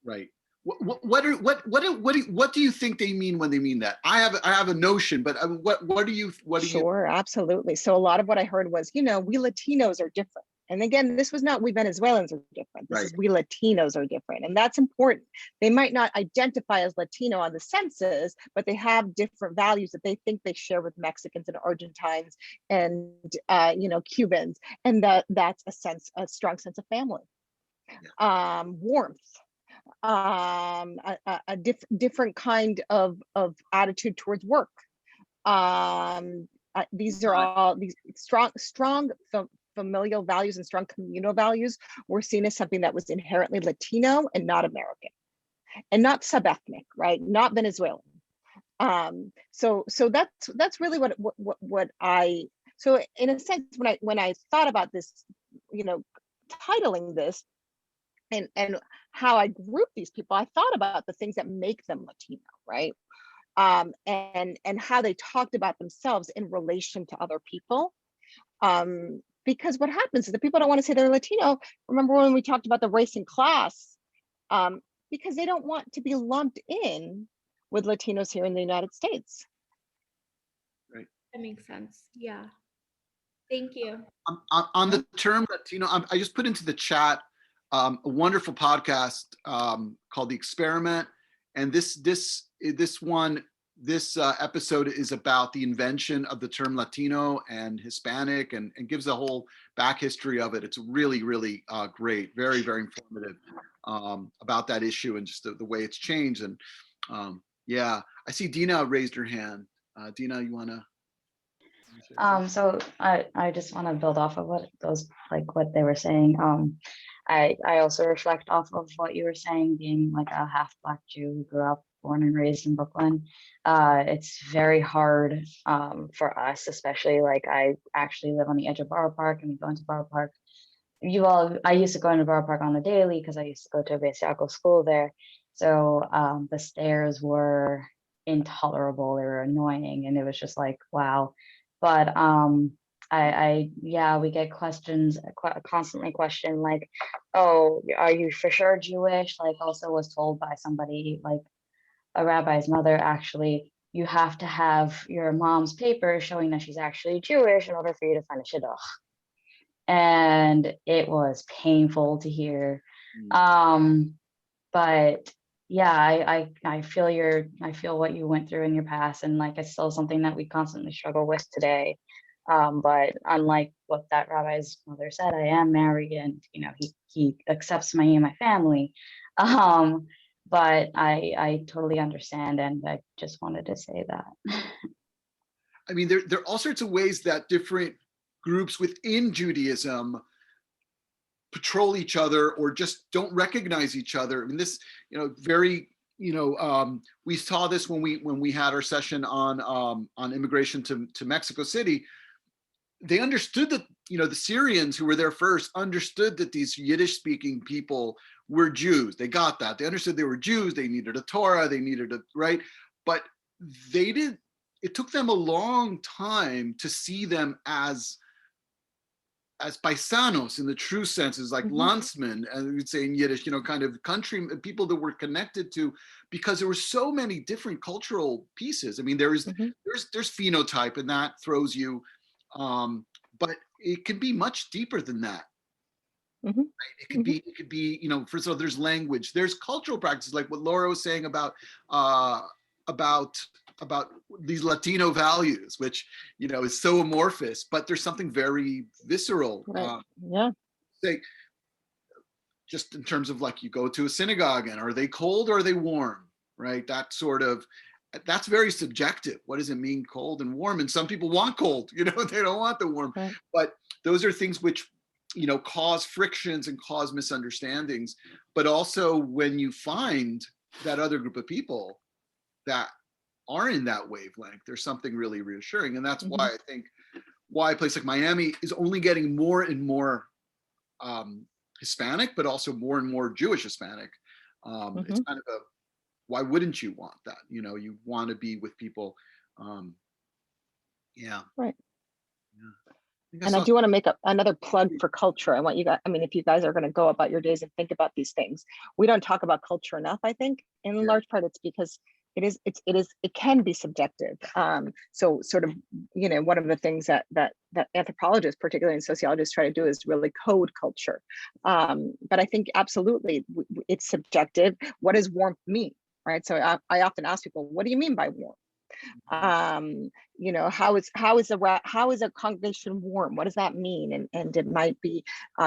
Right. What do you think they mean when they mean that? I have a notion, but what do you? Sure, absolutely. So a lot of what I heard was, we Latinos are different. And again, this was not we Venezuelans are different. This is we Latinos are different. And that's important. They might not identify as Latino on the census, but they have different values that they think they share with Mexicans and Argentines and, Cubans. And that's a strong sense of family, warmth, different kind of attitude towards work. These are all these strong familial values and strong communal values were seen as something that was inherently Latino and not American, and not subethnic, right? Not Venezuelan. So that's really what I. So in a sense, when I thought about this, titling this, and how I group these people, I thought about the things that make them Latino, right? And how they talked about themselves in relation to other people. Because what happens is that people don't want to say they're Latino. Remember when we talked about the race and class, because they don't want to be lumped in with Latinos here in the United States. Right. That makes sense. Yeah. Thank you. On the term Latino, I just put into the chat a wonderful podcast called The Experiment, and this episode is about the invention of the term Latino and Hispanic, and gives a whole back history of it. It's really, really great, very, very informative about that issue and just the way it's changed. And yeah, I see Dina raised her hand. Dina, you want to? So I just want to build off of what they were saying. I also reflect off of what you were saying, being like a half Black Jew who grew up, born and raised in Brooklyn. It's very hard for us, especially like I actually live on the edge of Borough Park, and we go into Borough Park. I used to go into Borough Park on a daily because I used to go to a Beis Yaakov school there. So the stairs were intolerable. They were annoying, and it was just like, wow. But we get questions, constantly questioned, like, oh, are you for sure Jewish? Like, also was told by somebody, like a rabbi's mother, actually, you have to have your mom's paper showing that she's actually Jewish in order for you to find a shidduch. And it was painful to hear. But yeah, I feel what you went through in your past, and like it's still something that we constantly struggle with today. But unlike what that rabbi's mother said, I am married, and he accepts me and my family. But I totally understand, and I just wanted to say that. I mean, there are all sorts of ways that different groups within Judaism patrol each other or just don't recognize each other. I mean, this, we saw this when we had our session on immigration to Mexico City. They understood that, the Syrians who were there first understood that these Yiddish speaking people were Jews. They got that. They understood they were Jews. They needed a Torah. They needed right? But it took them a long time to see them as as paisanos in the true sense, is like landsmen, and we would say in Yiddish, kind of country people that we're connected to, because there were so many different cultural pieces. I mean, there's phenotype, and that throws you, but it can be much deeper than that. Right? It could be, first of all, there's language, there's cultural practices, like what Laura was saying about these Latino values, which, is so amorphous, but there's something very visceral. Say, just in terms of, like, you go to a synagogue and are they cold or are they warm, right? That's very subjective. What does it mean, cold and warm? And some people want cold, they don't want the warm. Right. But those are things which, cause frictions and cause misunderstandings. But also when you find that other group of people that are in that wavelength, there's something really reassuring. And that's why I think why a place like Miami is only getting more and more Hispanic, but also more and more Jewish Hispanic. It's kind of why wouldn't you want that? You want to be with people. Right. Yeah. And I do want to make another plug for culture. I want you guys, if you guys are going to go about your days and think about these things, we don't talk about culture enough, I think. In large part, it's because it can be subjective. So sort of, one of the things that anthropologists, particularly in sociologists, try to do is really code culture. But I think absolutely it's subjective. What does warmth mean, right? So I often ask people, what do you mean by warmth? How is a congregation warm? What does that mean? And it might be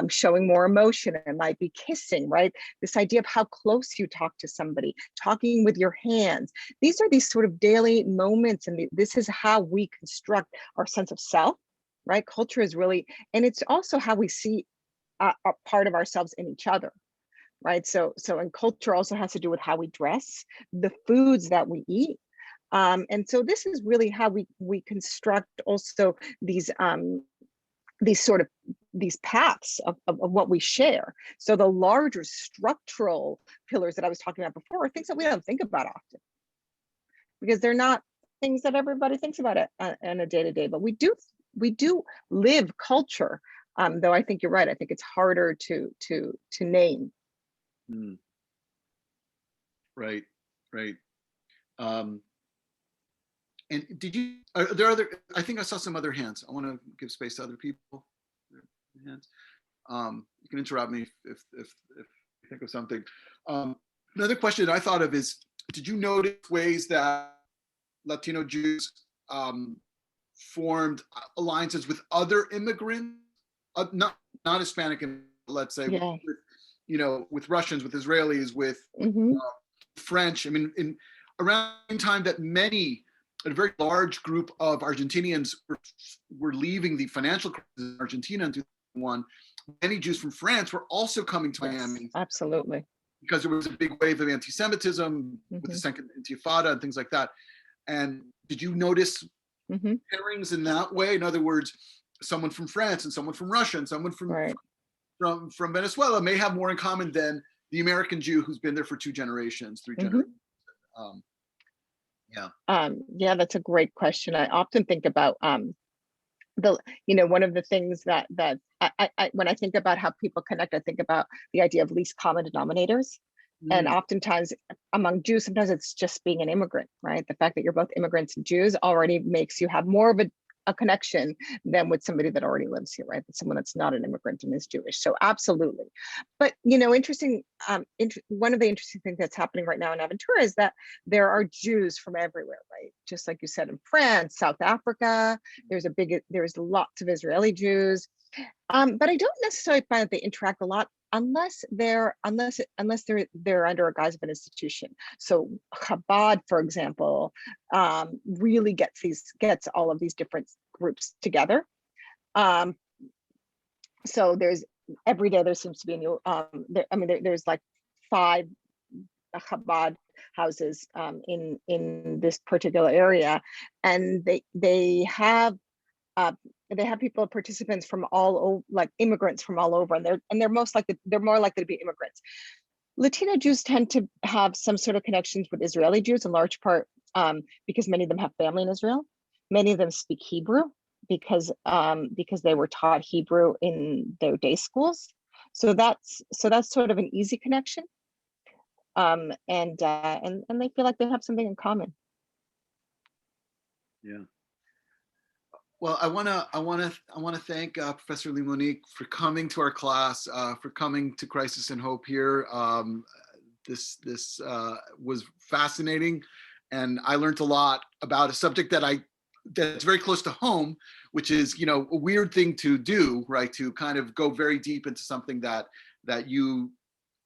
showing more emotion. It might be kissing, right? This idea of how close you talk to somebody, talking with your hands. These are these sort of daily moments, and this is how we construct our sense of self, right? Culture is really, and it's also how we see a part of ourselves in each other, right? So and culture also has to do with how we dress, the foods that we eat. And so this is really how we construct also these paths of what we share. So the larger structural pillars that I was talking about before are things that we don't think about often, because they're not things that everybody thinks about it on a day-to-day. But we do live culture, though I think you're right. I think it's harder to name. Right. And are there other, I think I saw some other hands. I want to give space to other people. Hands. You can interrupt me if you think of something. Another question I thought of is, did you notice ways that Latino Jews formed alliances with other immigrants, not Hispanic, let's say, with Russians, with Israelis, with French? I mean, around the time that a very large group of Argentinians were leaving the financial crisis in Argentina in 2001. Many Jews from France were also coming to Miami. Absolutely. Because there was a big wave of anti-Semitism with the second Intifada and things like that. And did you notice pairings in that way? In other words, someone from France and someone from Russia and someone from Venezuela may have more in common than the American Jew who's been there for 2 generations, 3 generations. That's a great question. I often think about one of the things that I when I think about how people connect, I think about the idea of least common denominators. And oftentimes among Jews, sometimes it's just being an immigrant, right? The fact that you're both immigrants and Jews already makes you have more of a connection than with somebody that already lives here, right? Someone that's not an immigrant and is Jewish. So absolutely. But, interesting, one of the interesting things that's happening right now in Aventura is that there are Jews from everywhere, right? Just like you said, in France, South Africa, there's lots of Israeli Jews. But I don't necessarily find that they interact a lot unless they're under a guise of an institution. So Chabad, for example, really gets all of these different groups together. So every day there seems to be a new. There's like 5 Chabad houses in this particular area, and they have people, participants from all over, like immigrants from all over, and they're more likely to be immigrants. Latino Jews tend to have some sort of connections with Israeli Jews in large part because many of them have family in Israel. Many of them speak Hebrew, because they were taught Hebrew in their day schools. So that's sort of an easy connection. And they feel like they have something in common. Yeah. Well, I want to thank Professor Limonic for coming to our class, for coming to Crisis and Hope here. This was fascinating, and I learned a lot about a subject that's very close to home, which is, a weird thing to do, right? To kind of go very deep into something that you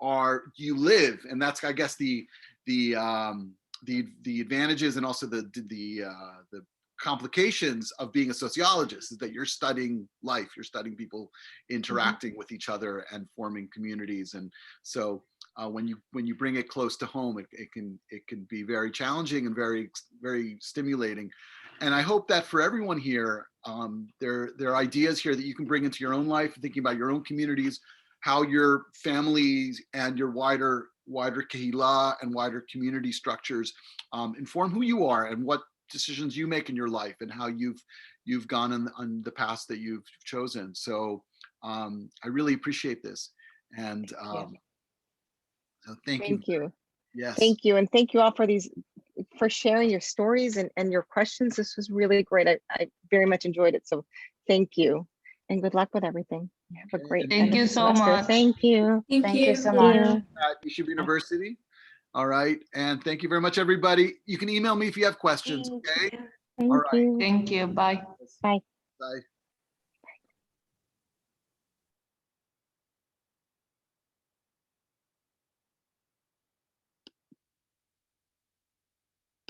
live, and that's, I guess, the advantages and also the complications of being a sociologist, is that you're studying life, you're studying people interacting with each other and forming communities. And so when you bring it close to home, it can be very challenging and very, very stimulating. And I hope that for everyone here, there are ideas here that you can bring into your own life, thinking about your own communities, how your families and your wider kehillah and wider community structures inform who you are and what decisions you make in your life and how you've gone on the path that you've chosen. So I really appreciate this. And so thank you. Thank you. Yes. Thank you. And thank you all for sharing your stories and your questions. This was really great. I very much enjoyed it. So thank you. And good luck with everything. Have a great Thank you so semester. much. Thank you. Thank you so Thank much. you. At Yeshiva University. All right. And thank you very much, everybody. You can email me if you have questions. Okay. Thank All right. you. Thank you. Bye. Bye. Bye.